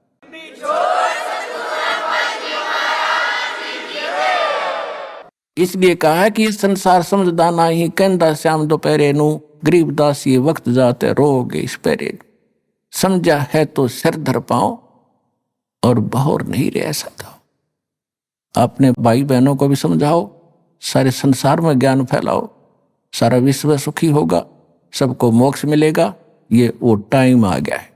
इसलिए कहा है कि संसार समझदाना ही कहता श्याम दोपहरे नू, गरीबदास ये वक्त जाते रोगे इस पैरे। समझा है तो सिर धर पाओ और बहोर नहीं रह सकता। अपने भाई बहनों को भी समझाओ, सारे संसार में ज्ञान फैलाओ, सारा विश्व सुखी होगा, सबको मोक्ष मिलेगा। ये वो टाइम आ गया है।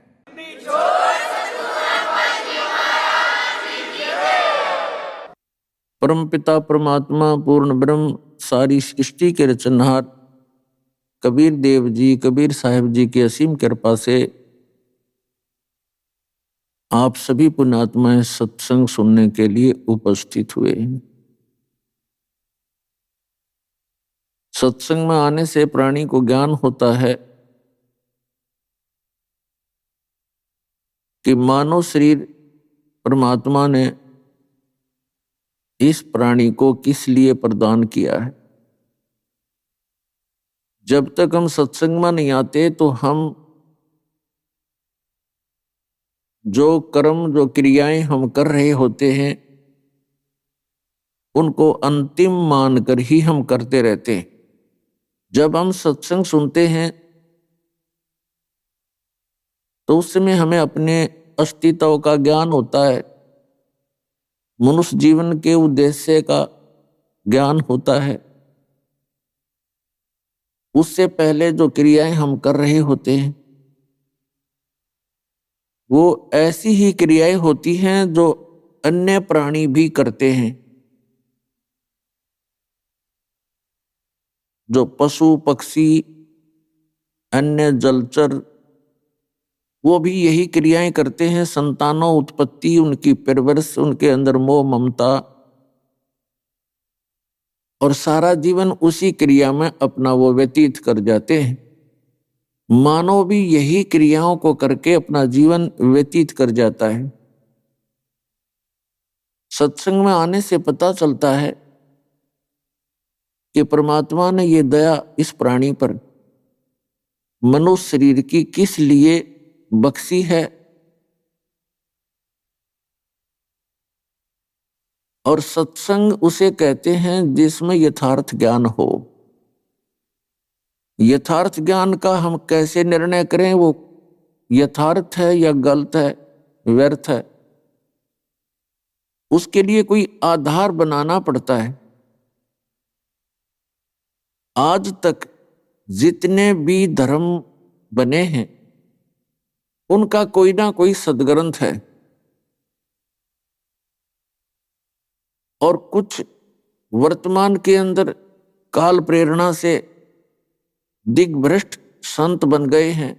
परमपिता परमात्मा पूर्ण ब्रह्म सारी सृष्टि के रचनहार कबीर देव जी, कबीर साहिब जी की असीम कृपा से आप सभी पुण्यात्माएं सत्संग सुनने के लिए उपस्थित हुए हैं। सत्संग में आने से प्राणी को ज्ञान होता है कि मानव शरीर परमात्मा ने इस प्राणी को किस लिए प्रदान किया है। जब तक हम सत्संग में नहीं आते तो हम जो कर्म, जो क्रियाएं हम कर रहे होते हैं उनको अंतिम मानकर ही हम करते रहते हैं। जब हम सत्संग सुनते हैं तो उस समय हमें अपने अस्तित्व का ज्ञान होता है, मनुष्य जीवन के उद्देश्य का ज्ञान होता है। उससे पहले जो क्रियाएं हम कर रहे होते हैं वो ऐसी ही क्रियाएं होती हैं जो अन्य प्राणी भी करते हैं। जो पशु पक्षी अन्य जलचर वो भी यही क्रियाएं करते हैं। संतानों उत्पत्ति, उनकी परवरिश, उनके अंदर मोह ममता और सारा जीवन उसी क्रिया में अपना वो व्यतीत कर जाते हैं। मानव भी यही क्रियाओं को करके अपना जीवन व्यतीत कर जाता है। सत्संग में आने से पता चलता है कि परमात्मा ने ये दया इस प्राणी पर मनुष्य शरीर की किस लिए बख्शी है और सत्संग उसे कहते हैं जिसमें यथार्थ ज्ञान हो। यथार्थ ज्ञान का हम कैसे निर्णय करें वो यथार्थ है या गलत है, व्यर्थ है, उसके लिए कोई आधार बनाना पड़ता है। आज तक जितने भी धर्म बने हैं उनका कोई ना कोई सद्ग्रंथ है और कुछ वर्तमान के अंदर काल प्रेरणा से दिग्भ्रष्ट संत बन गए हैं।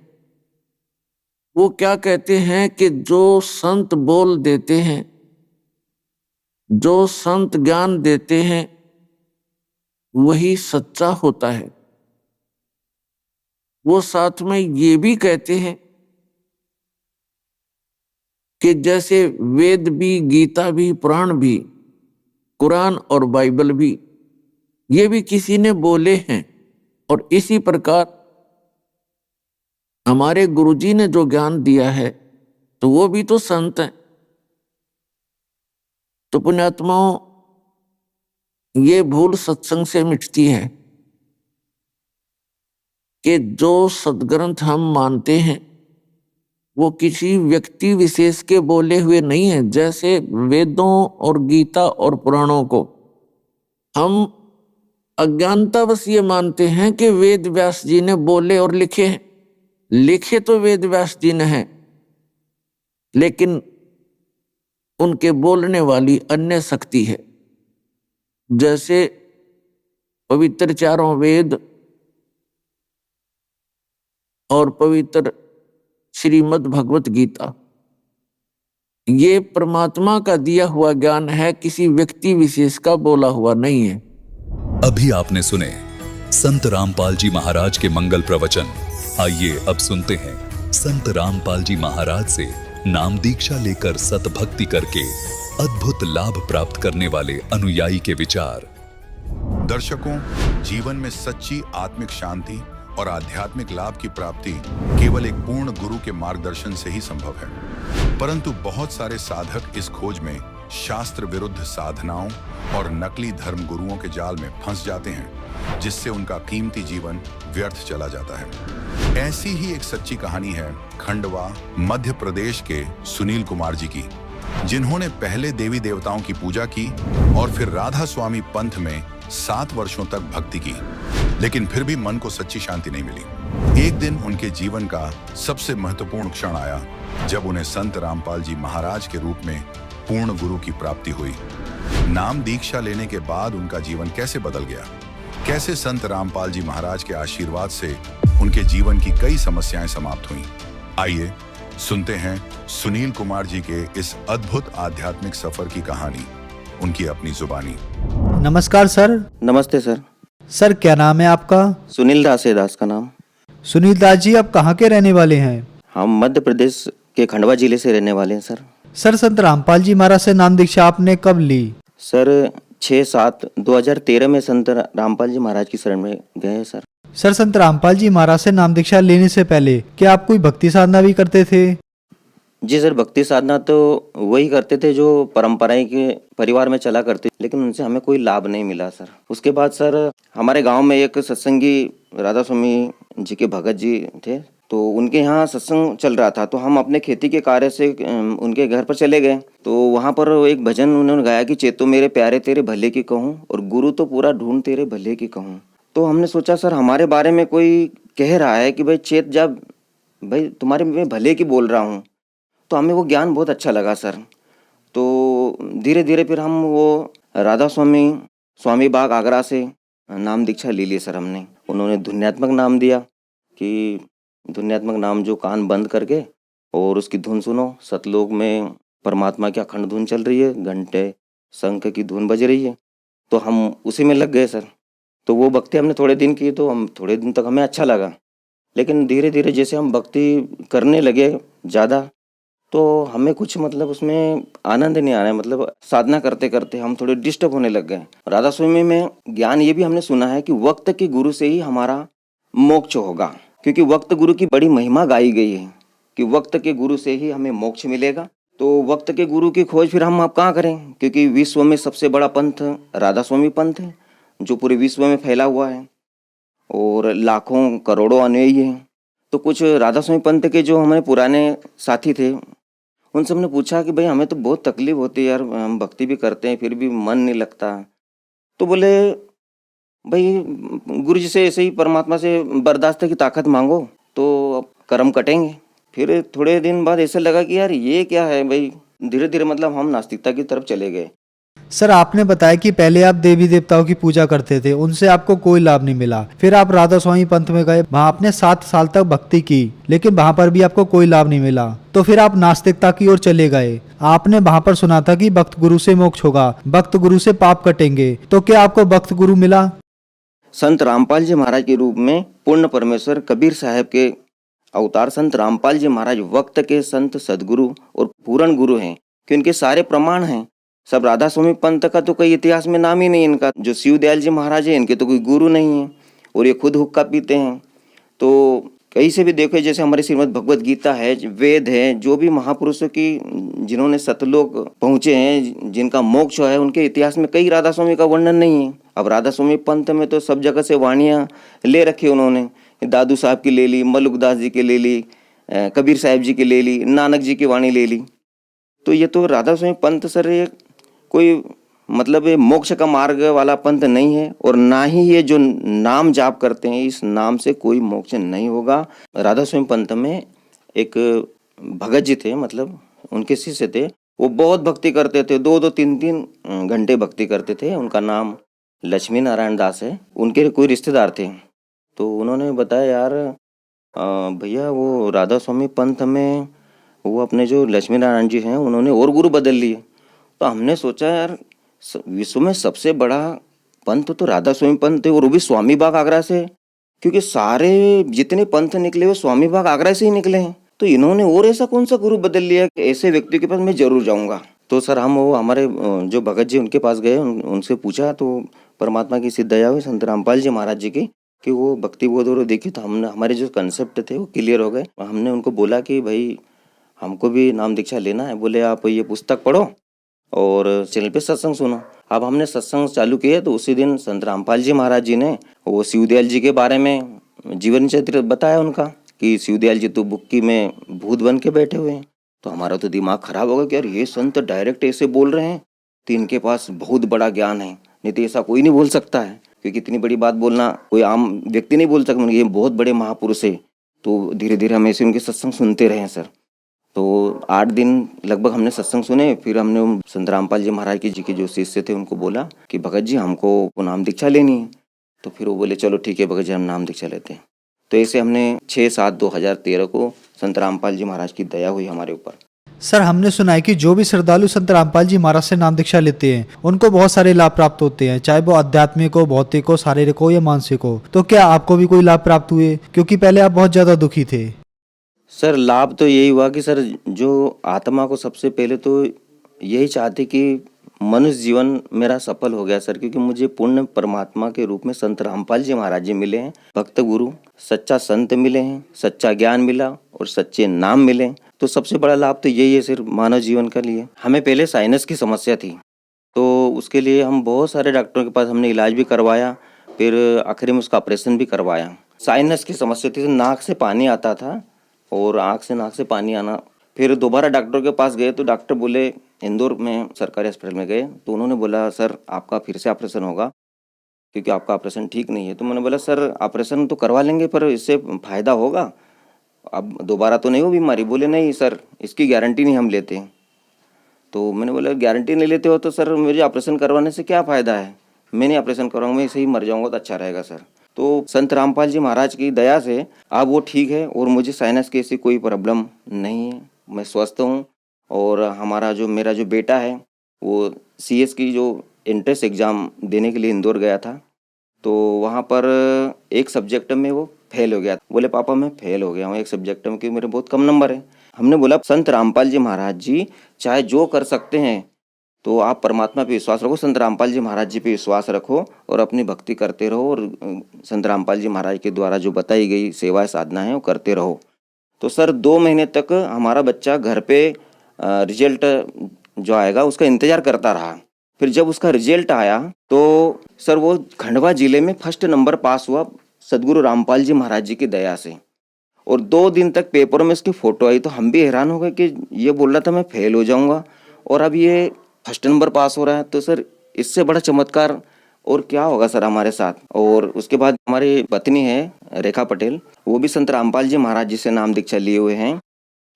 वो क्या कहते हैं कि जो संत बोल देते हैं, जो संत ज्ञान देते हैं वही सच्चा होता है। वो साथ में ये भी कहते हैं कि जैसे वेद भी, गीता भी, पुराण भी, कुरान और बाइबल भी, ये भी किसी ने बोले हैं। और इसी प्रकार हमारे गुरुजी ने जो ज्ञान दिया है तो वो भी तो संत हैं। तो पुण्यात्माओं, ये भूल सत्संग से मिटती है कि जो सद्ग्रंथ हम मानते हैं वो किसी व्यक्ति विशेष के बोले हुए नहीं है। जैसे वेदों और गीता और पुराणों को हम अज्ञानतावश ये मानते हैं कि वेद व्यास जी ने बोले और लिखे हैं। लिखे तो वेद व्यास जी ने हैं, लेकिन उनके बोलने वाली अन्य शक्ति है। जैसे पवित्र चारों वेद और पवित्र श्रीमद् भगवत गीता, ये परमात्मा का दिया हुआ ज्ञान है, किसी व्यक्ति विशेष का बोला हुआ नहीं है। अभी आपने सुने संत रामपाल जी महाराज के मंगल प्रवचन। आइए अब सुनते हैं संत रामपाल जी महाराज से नाम दीक्षा लेकर सतभक्ति करके अद्भुत लाभ प्राप्त करने वाले अनुयायी के विचार। दर्शकों, जीवन में सच्ची आत्मिक शांति और आध्यात्मिक लाभ की प्राप्ति केवल एक पूर्ण गुरु के मार्गदर्शन से ही संभव है। परंतु बहुत सारे साधक इस खोज में शास्त्र विरुद्ध साधनाओं और नकली धर्म गुरुओं के जाल में फंस जाते हैं, जिससे उनका कीमती जीवन व्यर्थ चला जाता है। ऐसी ही एक सच्ची कहानी है खंडवा मध्य प्रदेश के सुनील कुमार जी की, जिन्होंने पहले देवी देवताओं की पूजा की और फिर राधा स्वामी पंथ में 7 वर्षों तक भक्ति की, लेकिन फिर भी मन को सच्ची शांति नहीं मिली। एक दिन उनके जीवन का सबसे महत्वपूर्ण क्षण आया जब उन्हें संत रामपाल जी महाराज के रूप में पूर्ण गुरु की प्राप्ति हुई। नाम दीक्षा लेने के बाद उनका जीवन कैसे बदल गया, कैसे संत रामपाल जी महाराज के आशीर्वाद से उनके जीवन की कई समस्याएं समाप्त हुईं। आइए सुनते हैं सुनील कुमार जी के इस अद्भुत आध्यात्मिक सफर की कहानी, उनकी अपनी जुबानी। नमस्कार सर। नमस्ते सर। सर क्या नाम है आपका? सुनील दास है दास का नाम। सुनील दास जी, आप कहाँ के रहने वाले हैं? हम मध्य प्रदेश के खंडवा जिले से रहने वाले हैं सर। सर संत रामपाल जी महाराज से नाम दीक्षा आपने कब ली? सर 6/7/2013 में संत रामपाल जी महाराज की शरण में गए हैं सर। सर संत रामपाल जी महाराज से नाम दीक्षा लेने से पहले क्या आप कोई भक्ति साधना भी करते थे? जी सर, भक्ति साधना तो वही करते थे जो परंपराएं के परिवार में चला करती, लेकिन उनसे हमें कोई लाभ नहीं मिला सर। उसके बाद सर हमारे गांव में एक सत्संगी राधा स्वामी जी के भगत जी थे, तो उनके यहाँ सत्संग चल रहा था, तो हम अपने खेती के कार्य से उनके घर पर चले गए। तो वहाँ पर एक भजन उन्होंने गाया कि चेतो मेरे प्यारे तेरे भले की कहूँ, और गुरु तो पूरा ढूंढ तेरे भले की कहूँ। तो हमने सोचा सर हमारे बारे में कोई कह रहा है कि भाई चेत, जब भाई तुम्हारे मैं भले की बोल रहा हूँ, तो हमें वो ज्ञान बहुत अच्छा लगा सर। तो धीरे धीरे फिर हम वो राधा स्वामी बाग आगरा से नाम दीक्षा ले ली सर हमने। उन्होंने धुन्यात्मक नाम दिया कि धुन्यात्मक नाम जो कान बंद करके और उसकी धुन सुनो, सतलोक में परमात्मा की अखंड धुन चल रही है, घंटे शंख की धुन बज रही है, तो हम उसी में लग गए सर। तो वो भक्ति हमने थोड़े दिन की, तो हम थोड़े दिन तक हमें अच्छा लगा, लेकिन धीरे धीरे जैसे हम भक्ति करने लगे ज़्यादा, तो हमें कुछ मतलब उसमें आनंद नहीं आ रहा है। मतलब साधना करते करते हम थोड़े डिस्टर्ब होने लग गए। राधा स्वामी में ज्ञान ये भी हमने सुना है कि वक्त के गुरु से ही हमारा मोक्ष होगा, क्योंकि वक्त गुरु की बड़ी महिमा गाई गई है कि वक्त के गुरु से ही हमें मोक्ष मिलेगा। तो वक्त के गुरु की खोज फिर हम अब कहाँ करें, क्योंकि विश्व में सबसे बड़ा पंथ राधा स्वामी पंथ है, जो पूरे विश्व में फैला हुआ है और लाखों करोड़ों अनुयायी हैं। तो कुछ राधा स्वामी पंथ के जो हमारे पुराने साथी थे, उनसे हमने पूछा कि भाई हमें तो बहुत तकलीफ होती है यार, हम भक्ति भी करते हैं फिर भी मन नहीं लगता। तो बोले भाई गुरु जी से ऐसे ही परमात्मा से बर्दाश्त की ताकत मांगो तो कर्म कटेंगे। फिर थोड़े दिन बाद ऐसे लगा कि यार ये क्या है भाई, धीरे धीरे मतलब हम नास्तिकता की तरफ चले गए। सर आपने बताया कि पहले आप देवी देवताओं की पूजा करते थे, उनसे आपको कोई लाभ नहीं मिला। फिर आप राधा स्वामी पंथ में गए, वहाँ आपने 7 साल तक भक्ति की, लेकिन वहाँ पर भी आपको कोई लाभ नहीं मिला। तो फिर आप नास्तिकता की ओर चले गए। आपने वहाँ पर सुना था कि भक्त गुरु से मोक्ष होगा, भक्त गुरु से पाप कटेंगे। तो क्या आपको भक्त गुरु मिला? संत रामपाल जी महाराज के रूप में पूर्ण परमेश्वर कबीर साहब के अवतार संत रामपाल जी महाराज वक्त के संत सदगुरु और पूर्ण गुरु हैं, कि उनके सारे प्रमाण हैं। सब राधा स्वामी पंथ का तो कोई इतिहास में नाम ही नहीं इनका। जो शिवदयाल जी महाराज है, इनके तो कोई गुरु नहीं है, और ये खुद हुक्का पीते हैं। तो कहीं से भी देखो, जैसे हमारे श्रीमद् भगवत गीता है, वेद है, जो भी महापुरुषों की जिन्होंने सतलोक पहुँचे हैं, जिनका मोक्ष है, उनके इतिहास में कई राधा स्वामी का वर्णन नहीं है। अब राधा स्वामी पंथ में तो सब जगह से वाणियाँ ले रखी उन्होंने, दादू साहब की ले ली, मलुकदास जी की ले ली, कबीर साहब जी की ले ली, नानक जी की वाणी ले ली। तो ये तो राधा स्वामी पंथ सर ये कोई मतलब ये मोक्ष का मार्ग वाला पंथ नहीं है, और ना ही ये जो नाम जाप करते हैं, इस नाम से कोई मोक्ष नहीं होगा। राधा स्वामी पंथ में एक भगत जी थे, मतलब उनके शिष्य थे, वो बहुत भक्ति करते थे, 2-2, 3-3 घंटे भक्ति करते थे। उनका नाम लक्ष्मी नारायण दास है। उनके कोई रिश्तेदार थे, तो उन्होंने बताया यार भैया वो राधा स्वामी पंथ में वो अपने जो लक्ष्मी नारायण जी हैं, उन्होंने और गुरु बदल लिए। तो हमने सोचा यार विश्व में सबसे बड़ा पंथ तो राधा स्वामी पंथ है, और वो भी स्वामी बाग आगरा से, क्योंकि सारे जितने पंथ निकले वो स्वामी बाग आगरा से ही निकले हैं। तो इन्होंने और ऐसा कौन सा गुरु बदल लिया कि ऐसे व्यक्ति के पास मैं जरूर जाऊंगा। तो सर हम वो हमारे जो भगत जी उनके पास गए, उनसे पूछा, तो परमात्मा की सिद्ध दया हुई संत रामपाल जी महाराज जी की कि वो भक्ति बोध और देखी, तो हमने हमारे जो कंसेप्ट थे वो क्लियर हो गए। हमने उनको बोला कि भाई हमको भी नाम दीक्षा लेना है। बोले आप ये पुस्तक पढ़ो और चैनल पे सत्संग सुनो। अब हमने सत्संग चालू किए, तो उसी दिन संत रामपाल जी महाराज जी ने वो शिवदयाल जी के बारे में जीवन चरित्र बताया उनका, कि शिवदयाल जी तो बुक्की में भूत बन के बैठे हुए हैं। तो हमारा तो दिमाग खराब हो गया कि यार ये संत डायरेक्ट ऐसे बोल रहे हैं, तो इनके पास बहुत बड़ा ज्ञान है, नहीं तो ऐसा कोई नहीं बोल सकता है, क्योंकि इतनी बड़ी बात बोलना कोई आम व्यक्ति नहीं बोल सकता, ये बहुत बड़े महापुरुष है। तो धीरे धीरे हम ऐसे उनके सत्संग सुनते रहे सर। तो 8 दिन लगभग हमने सत्संग सुने। फिर हमने संत रामपाल जी महाराज जी के जो शिष्य थे उनको बोला कि भगत जी हमको नाम दीक्षा लेनी है। तो फिर वो बोले चलो ठीक है भगत जी, हम नाम दीक्षा लेते हैं। तो ऐसे हमने 6/7/2013 को संत रामपाल जी महाराज की दया हुई हमारे ऊपर। सर हमने सुना है कि जो भी श्रद्धालु संत रामपाल जी महाराज से नाम दीक्षा लेते हैं, उनको बहुत सारे लाभ प्राप्त होते हैं, चाहे वो आध्यात्मिक हो, भौतिक हो, शारीरिक हो या मानसिक हो। तो क्या आपको भी कोई लाभ प्राप्त हुए? क्योंकि पहले आप बहुत ज्यादा दुखी थे। सर लाभ तो यही हुआ कि सर जो आत्मा को सबसे पहले तो यही चाहते कि मनुष्य जीवन मेरा सफल हो गया सर, क्योंकि मुझे पूर्ण परमात्मा के रूप में संत रामपाल जी महाराज जी मिले हैं, भक्त गुरु, सच्चा संत मिले हैं, सच्चा ज्ञान मिला और सच्चे नाम मिले। तो सबसे बड़ा लाभ तो यही है सिर्फ मानव जीवन के लिए। हमें पहले साइनस की समस्या थी, तो उसके लिए हम बहुत सारे डॉक्टरों के पास हमने इलाज भी करवाया, फिर आखिर में उसका ऑपरेशन भी करवाया। साइनस की समस्या थी, तो नाक से पानी आता था और नाक से पानी आना। फिर दोबारा डॉक्टर के पास गए तो डॉक्टर बोले, इंदौर में सरकारी हॉस्पिटल में गए तो उन्होंने बोला सर आपका फिर से ऑपरेशन होगा क्योंकि आपका ऑपरेशन ठीक नहीं है। तो मैंने बोला सर ऑपरेशन तो करवा लेंगे पर इससे फ़ायदा होगा, अब दोबारा तो नहीं हो बीमारी? बोले नहीं सर इसकी गारंटी नहीं हम लेते। तो मैंने बोला गारंटी नहीं लेते हो तो सर मुझे ऑपरेशन करवाने से क्या फ़ायदा है, मैं नहीं ऑपरेशन करवाऊंगा, मैं ऐसे ही मर जाऊंगा तो अच्छा रहेगा सर। तो संत रामपाल जी महाराज की दया से अब वो ठीक है और मुझे साइनस की ऐसी कोई प्रॉब्लम नहीं है, मैं स्वस्थ हूँ। और मेरा जो बेटा है वो CS की जो एंट्रेंस एग्ज़ाम देने के लिए इंदौर गया था, तो वहाँ पर एक सब्जेक्ट में वो फेल हो गया। बोले पापा मैं फेल हो गया हूँ एक सब्जेक्ट में क्योंकि मेरे बहुत कम नंबर है। हमने बोला संत रामपाल जी महाराज जी चाहे जो कर सकते हैं तो आप परमात्मा पे विश्वास रखो, संत रामपाल जी महाराज जी पे विश्वास रखो और अपनी भक्ति करते रहो और संत रामपाल जी महाराज के द्वारा जो बताई गई सेवा साधना है वो करते रहो। तो सर 2 महीने तक हमारा बच्चा घर पे रिजल्ट जो आएगा उसका इंतज़ार करता रहा। फिर जब उसका रिजल्ट आया तो सर वो खंडवा जिले में फर्स्ट नंबर पास हुआ सदगुरु रामपाल जी महाराज जी की दया से। और 2 दिन तक पेपर में उसकी फ़ोटो आई तो हम भी हैरान हो गए कि ये बोल रहा था मैं फेल हो जाऊंगा और अब ये फर्स्ट नंबर पास हो रहा है, तो सर इससे बड़ा चमत्कार और क्या होगा सर हमारे साथ। और उसके बाद हमारी पत्नी है रेखा पटेल, वो भी संत रामपाल जी महाराज जी से नाम दीक्षा लिए हुए हैं।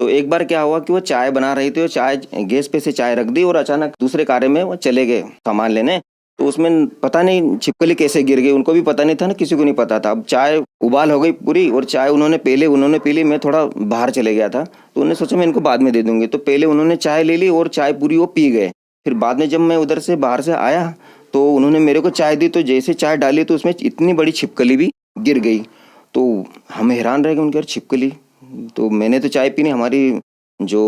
तो एक बार क्या हुआ कि वो चाय बना रही थी और चाय गैस पे से चाय रख दी और अचानक दूसरे कार्य में वो चले गए सामान लेने, तो उसमें पता नहीं छिपकली कैसे गिर गई, उनको भी पता नहीं था ना, किसी को नहीं पता था। अब चाय उबाल हो गई पूरी और चाय उन्होंने पी ली, मैं थोड़ा बाहर चले गया था तो उन्होंने सोचा मैं इनको बाद में दे दूंगी, तो पहले उन्होंने चाय ले ली और चाय पूरी वो पी गए। फिर बाद में जब मैं उधर से बाहर से आया तो उन्होंने मेरे को चाय दी, तो जैसे चाय डाली तो उसमें इतनी बड़ी छिपकली भी गिर गई। तो हम हैरान रह गए उनके यार छिपकली, तो मैंने तो चाय पी नहीं, हमारी जो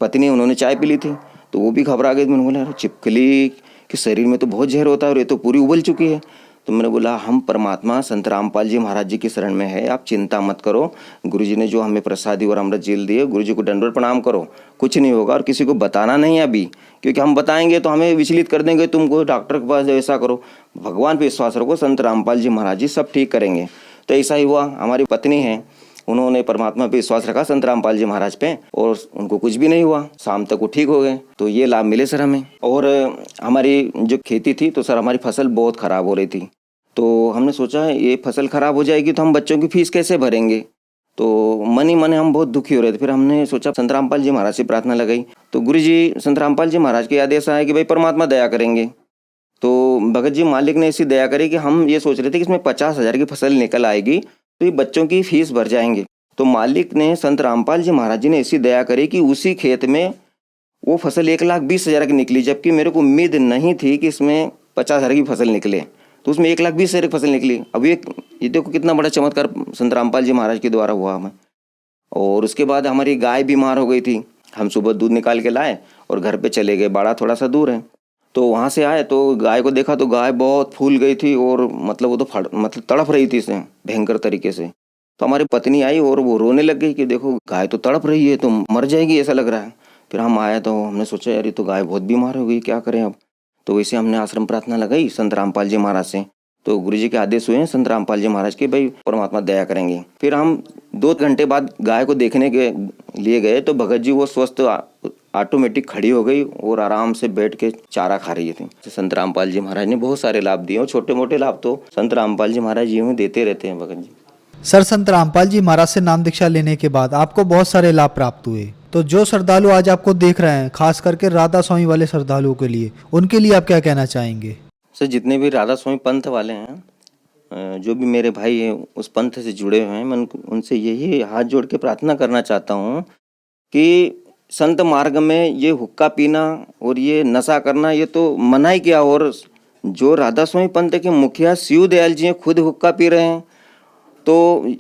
पत्नी उन्होंने चाय पी ली थी तो वो भी घबरा गई। मैंने बोला यार छिपकली के शरीर में तो बहुत जहर होता है और ये तो पूरी उबल चुकी है। तो मैंने बोला हम परमात्मा संत रामपाल जी महाराज जी की शरण में है, आप चिंता मत करो, गुरु जी ने जो हमें प्रसादी और अमृत जेल दिए, गुरु जी को दंडवत प्रणाम करो, कुछ नहीं होगा। और किसी को बताना नहीं है अभी, क्योंकि हम बताएंगे तो हमें विचलित कर देंगे, तुमको डॉक्टर के पास ऐसा करो। भगवान पे विश्वास रखो, संत रामपाल जी महाराज जी सब ठीक करेंगे। तो ऐसा ही हुआ। हमारी पत्नी है, उन्होंने परमात्मा पे विश्वास रखा संत रामपाल जी महाराज पे और उनको कुछ भी नहीं हुआ, शाम तक वो ठीक हो गए। तो ये लाभ मिले सर हमें। और हमारी जो खेती थी तो सर हमारी फसल बहुत ख़राब हो रही थी, तो हमने सोचा ये फसल ख़राब हो जाएगी तो हम बच्चों की फीस कैसे भरेंगे। तो मन ही मन हम बहुत दुखी हो रहे थे। फिर हमने सोचा संत रामपाल जी महाराज से प्रार्थना लगाई तो गुरु जी संत रामपाल जी महाराज के आदेश आया कि भाई परमात्मा दया करेंगे। तो भगत जी मालिक ने ऐसी दया करी कि हम ये सोच रहे थे कि इसमें 50,000 की फसल निकल आएगी तो ये बच्चों की फीस भर जाएंगे। तो मालिक ने संत रामपाल जी महाराज जी ने ऐसी दया करी कि उसी खेत में वो फसल 1,20,000 की निकली, जबकि मेरे को उम्मीद नहीं थी कि इसमें 50,000 की फसल निकले, तो उसमें 1,20,000 की फसल निकली। अब ये देखो कितना बड़ा चमत्कार संत रामपाल जी महाराज के द्वारा हुआ हमें। और उसके बाद हमारी गाय बीमार हो गई थी, हम सुबह दूध निकाल के लाए और घर पे चले गए, बाड़ा थोड़ा सा दूर है। तो वहाँ से आए तो गाय को देखा तो गाय बहुत फूल गई थी और मतलब वो तो तड़प रही थी इसमें भयंकर तरीके से। तो हमारी पत्नी आई और वो रोने लग गई कि देखो गाय तो तड़प रही है, तो मर जाएगी ऐसा लग रहा है। फिर हम आए तो हमने सोचा यार ये तो गाय बहुत बीमार हो गई, क्या करें अब। तो वैसे हमने आश्रम प्रार्थना लगाई संत रामपाल जी महाराज से, तो गुरु जी के आदेश हुए हैं संत रामपाल जी महाराज के, भाई परमात्मा दया करेंगे। फिर हम 2 घंटे बाद गाय को देखने के लिए गए तो भगत जी वो स्वस्थ ऑटोमेटिक खड़ी हो गई और आराम से बैठ के चारा खा रही थी। संत रामपाल जी महाराज ने बहुत सारे लाभ दिए और छोटे मोटे लाभ तो संत रामपाल जी महाराज जी में देते रहते हैं भगत जी। सर संत रामपाल जी महाराज से नाम दीक्षा लेने के बाद आपको बहुत सारे लाभ प्राप्त हुए, तो जो श्रद्धालु आज आपको देख रहे हैं, खास करके राधा स्वामी वाले श्रद्धालुओं के लिए, उनके लिए आप क्या कहना चाहेंगे? सर जितने भी राधा स्वामी पंथ वाले हैं, जो भी मेरे भाई हैं उस पंथ से जुड़े हुए हैं, मैं उनसे यही हाथ जोड़ के प्रार्थना करना चाहता हूँ कि संत मार्ग में ये हुक्का पीना और ये नशा करना ये तो मना ही किया। और जो राधा स्वामी पंथ के मुखिया शिव दयाल जी खुद हुक्का पी रहे हैं, तो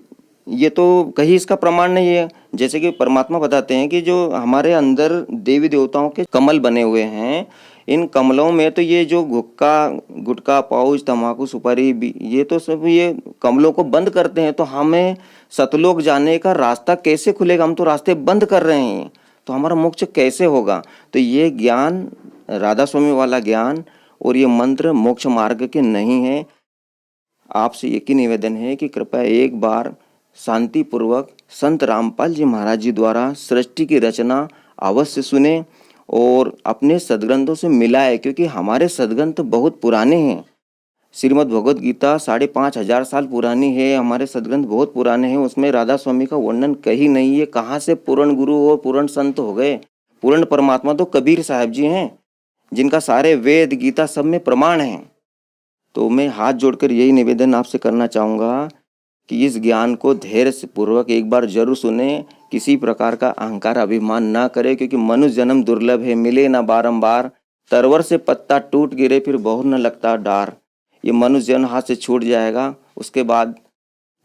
ये तो कहीं इसका प्रमाण नहीं है। जैसे कि परमात्मा बताते हैं कि जो हमारे अंदर देवी देवताओं के कमल बने हुए हैं, इन कमलों में तो ये जो गुटखा गुटखा पाउच तम्बाकू सुपारी ये तो सब ये कमलों को बंद करते हैं। तो हमें सतलोक जाने का रास्ता कैसे खुलेगा? हम तो रास्ते बंद कर रहे हैं, तो हमारा मोक्ष कैसे होगा? तो ये ज्ञान, राधा स्वामी वाला ज्ञान और ये मंत्र मोक्ष मार्ग के नहीं है। आपसे एक ही निवेदन है कि कृपया एक बार शांतिपूर्वक संत रामपाल जी महाराज जी द्वारा सृष्टि की रचना अवश्य सुने और अपने सदग्रंथों से मिलाए, क्योंकि हमारे सदग्रंथ बहुत पुराने हैं। श्रीमद् भगवद गीता 5,500 साल पुरानी है, हमारे सदग्रंथ बहुत पुराने हैं। उसमें राधा स्वामी का वर्णन कहीं नहीं है। कहाँ से पूर्ण गुरु और पूर्ण संत हो गए? पूर्ण परमात्मा तो कबीर साहब जी हैं, जिनका सारे वेद गीता सब में प्रमाण है। तो मैं हाथ जोड़कर यही निवेदन आपसे करना चाहूँगा कि इस ज्ञान को धैर्य पूर्वक एक बार जरूर सुने, किसी प्रकार का अहंकार अभिमान ना करे, क्योंकि मनुष्य जन्म दुर्लभ है, मिले ना बारंबार। तरवर से पत्ता टूट गिरे फिर बहुत न लगता डार। ये मनुष्य जन्म हाथ से छूट जाएगा, उसके बाद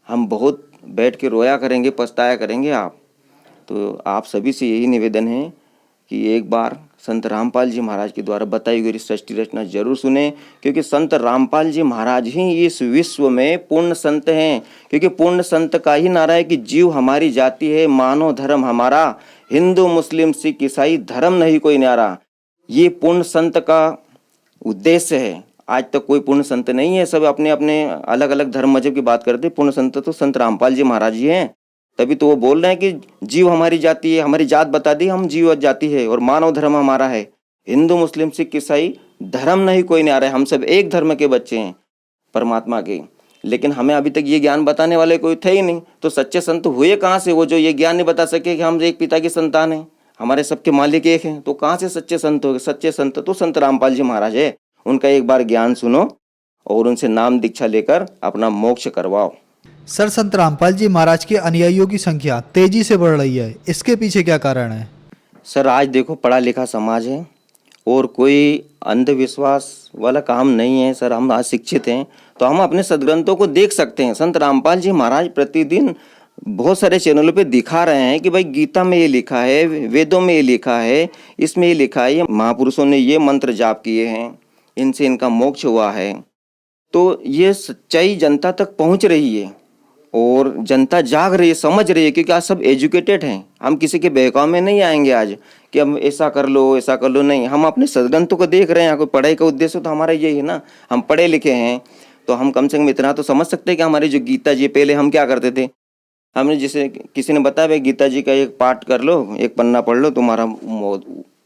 हम बहुत बैठ के रोया करेंगे, पछताया करेंगे आप। तो आप सभी से यही निवेदन है कि एक बार संत रामपाल जी महाराज के द्वारा बताई गई सृष्टि रचना जरूर सुने, क्योंकि संत रामपाल जी महाराज ही इस विश्व में पूर्ण संत हैं। क्योंकि पूर्ण संत का ही नारा है कि जीव हमारी जाति है, मानो धर्म हमारा, हिंदू मुस्लिम सिख ईसाई धर्म नहीं कोई न्यारा। ये पूर्ण संत का उद्देश्य है। आज तक कोई पूर्ण संत नहीं है, सब अपने अपने अलग अलग धर्म मजहब की बात करते। पूर्ण संत तो संत रामपाल जी महाराज जी हैं। तभी तो वो बोल रहे हैं कि जीव हमारी जाति है, हमारी जात बता दी, हम जीव जाति है और मानव धर्म हमारा है। हिंदू मुस्लिम सिख ईसाई धर्म नहीं कोई न्यारा है, हम सब एक धर्म के बच्चे हैं परमात्मा के। लेकिन हमें अभी तक ये ज्ञान बताने वाले कोई थे ही नहीं। तो सच्चे संत हुए कहाँ से? वो जो ये ज्ञान नहीं बता सके कि हम एक पिता की संतान हैं, हमारे सबके मालिक एक हैं, तो कहाँ से सच्चे संत हो गए? सच्चे संत तो संत रामपाल जी महाराज है। उनका एक बार ज्ञान सुनो और उनसे नाम दीक्षा लेकर अपना मोक्ष करवाओ। सर, संत रामपाल जी महाराज के अनुयायियों की संख्या तेजी से बढ़ रही है, इसके पीछे क्या कारण है? सर, आज देखो पढ़ा लिखा समाज है और कोई अंधविश्वास वाला काम नहीं है। सर, हम आज शिक्षित हैं तो हम अपने सदग्रंथों को देख सकते हैं। संत रामपाल जी महाराज प्रतिदिन बहुत सारे चैनलों पे दिखा रहे हैं कि भाई गीता में ये लिखा है, वेदों में ये लिखा है, इसमें ये लिखा है, महापुरुषों ने ये मंत्र जाप किए हैं, इनसे इनका मोक्ष हुआ है। तो ये सच्चाई जनता तक पहुंच रही है और जनता जाग रही है, समझ रही है, क्योंकि आज सब एजुकेटेड हैं। हम किसी के बहकाव में नहीं आएंगे आज कि हम ऐसा कर लो, नहीं। हम अपने सदग्रंथों को देख रहे हैं। कोई पढ़ाई का उद्देश्य तो हमारा यही है ना, हम पढ़े लिखे हैं तो हम कम से कम इतना तो समझ सकते हैं कि हमारी जो गीता जी, पहले हम क्या करते थे, हमने जैसे किसी ने बताया भाई गीता जी का एक पाठ कर लो, एक पन्ना पढ़ लो, तुम्हारा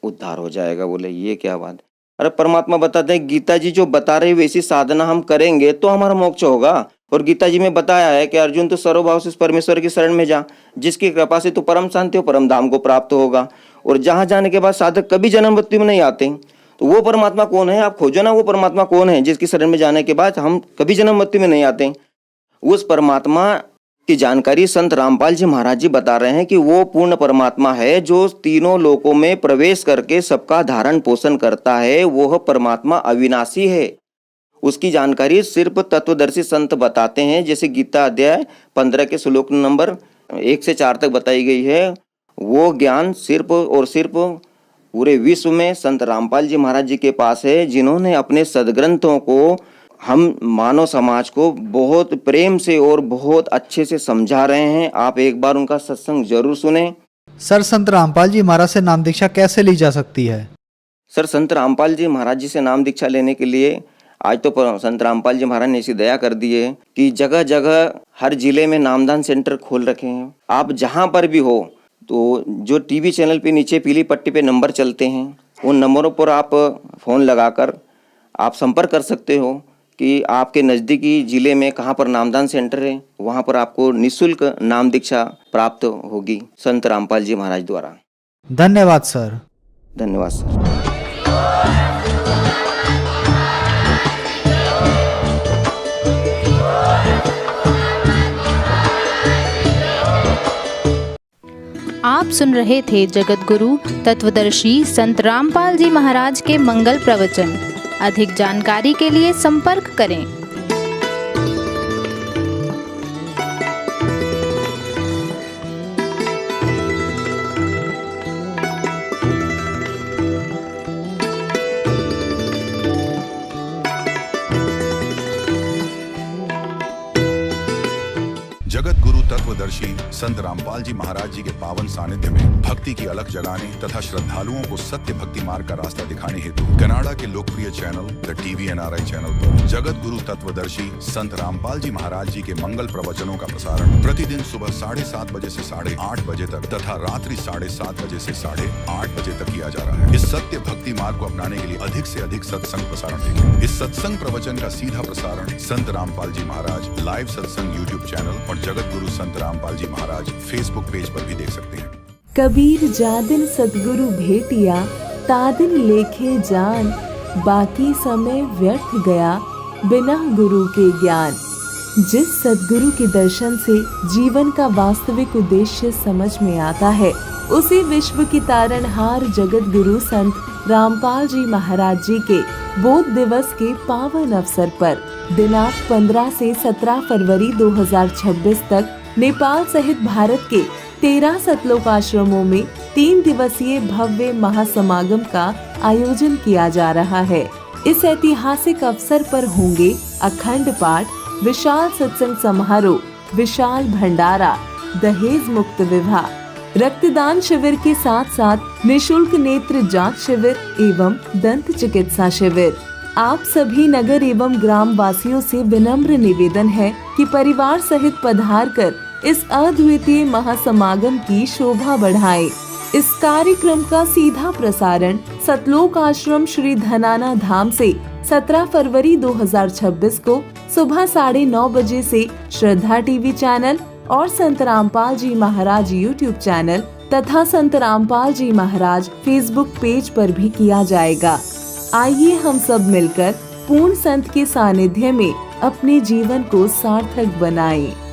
उद्धार हो जाएगा। बोले ये क्या बात? अरे परमात्मा बताते हैं गीता जी जो बता रहे वैसी साधना हम करेंगे तो हमारा मोक्ष होगा। और गीता जी में बताया है कि अर्जुन तो सर्वभाव से परमेश्वर की शरण में जा, जिसकी कृपा से तो परम शांति और परम धाम को प्राप्त होगा। और जहाँ जाने के बाद साधक कभी जन्म मृत्यु में नहीं आते। तो वो परमात्मा कौन है? आप खोजो ना, वो परमात्मा कौन है जिसकी शरण में जाने के बाद हम कभी जन्म मृत्यु में नहीं आते। उस परमात्मा की जानकारी संत रामपाल जी महाराज जी बता रहे हैं कि वो पूर्ण परमात्मा है जो तीनों लोकों में प्रवेश करके सबका धारण पोषण करता है। वो परमात्मा अविनाशी है। उसकी जानकारी सिर्फ तत्वदर्शी संत बताते हैं। जैसे गीता अध्याय 15 के श्लोक नंबर 1 से 4 तक बताई गई है, वो ज्ञान सिर्फ और सिर्फ पूरे विश्व में संत रामपाल जी महाराज जी के पास है, जिन्होंने अपने सदग्रंथों को हम मानव समाज को बहुत प्रेम से और बहुत अच्छे से समझा रहे हैं। आप एक बार उनका सत्संग जरूर सुने। सर, संत रामपाल जी महाराज से नाम दीक्षा कैसे ली जा सकती है? सर, संत रामपाल जी महाराज जी से नाम दीक्षा लेने के लिए आज तो संत रामपाल जी महाराज ने ऐसी दया कर दी है कि जगह जगह हर जिले में नामदान सेंटर खोल रखे हैं। आप जहां पर भी हो तो जो टीवी चैनल पे नीचे पीली पट्टी पे नंबर चलते हैं, उन नंबरों पर आप फ़ोन लगाकर आप संपर्क कर सकते हो कि आपके नज़दीकी जिले में कहाँ पर नामदान सेंटर है, वहाँ पर आपको निःशुल्क नाम दीक्षा प्राप्त होगी संत रामपाल जी महाराज द्वारा। धन्यवाद सर। धन्यवाद सर। आप सुन रहे थे जगत गुरु तत्वदर्शी संत रामपाल जी महाराज के मंगल प्रवचन। अधिक जानकारी के लिए संपर्क करें। संत रामपाल जी महाराज जी के पावन सानिध्य में भक्ति की अलख जगाने तथा श्रद्धालुओं को सत्य भक्ति मार्ग का रास्ता दिखाने हेतु कनाडा के लोकप्रिय channel the TV NRI channel पर जगत गुरु तत्वदर्शी संत रामपाल जी महाराज जी के मंगल प्रवचनों का प्रसारण प्रतिदिन सुबह 7:30 बजे से 8:30 बजे तक तथा रात्रि 7:30 बजे से 8:30 बजे तक किया जा रहा है। इस सत्य भक्ति मार्ग को अपनाने के लिए अधिक से अधिक सत्संग प्रसारण देखें। इस सत्संग प्रवचन का सीधा प्रसारण संत रामपाल जी महाराज लाइव सत्संग यूट्यूब चैनल और जगत गुरु संत रामपाल जी महाराज फेसबुक पेज पर भी देख सकते हैं। कबीर जादिन सतगुरु भेटिया तादिन लेखे जान, बाकी समय व्यर्थ गया बिना गुरु के ज्ञान। जिस सतगुरु के दर्शन से जीवन का वास्तविक उद्देश्य समझ में आता है, उसी विश्व की तारणहार जगत गुरु संत रामपाल जी महाराज जी के बोध दिवस के पावन अवसर पर दिनांक 15 से 17 फरवरी 2026 तक नेपाल सहित भारत के 13 सतलोक आश्रमों में 3 दिवसीय भव्य महासमागम का आयोजन किया जा रहा है। इस ऐतिहासिक अवसर पर होंगे अखंड पाठ, विशाल सत्संग समारोह, विशाल भंडारा, दहेज मुक्त विवाह, रक्तदान शिविर के साथ साथ निशुल्क नेत्र जांच शिविर एवं दंत चिकित्सा शिविर। आप सभी नगर एवं ग्राम वासियों से विनम्र निवेदन है कि परिवार सहित पधार कर इस अद्वितीय महासमागम की शोभा बढ़ाएं। इस कार्यक्रम का सीधा प्रसारण सतलोक आश्रम श्री धनाना धाम से 17 फरवरी 2026 को सुबह 9:30 बजे से श्रद्धा टीवी चैनल और संत रामपाल जी महाराज यूट्यूब चैनल तथा संत रामपाल जी महाराज फेसबुक पेज पर भी किया जाएगा। आइए हम सब मिलकर पूर्ण संत के सानिध्य में अपने जीवन को सार्थक बनाएं।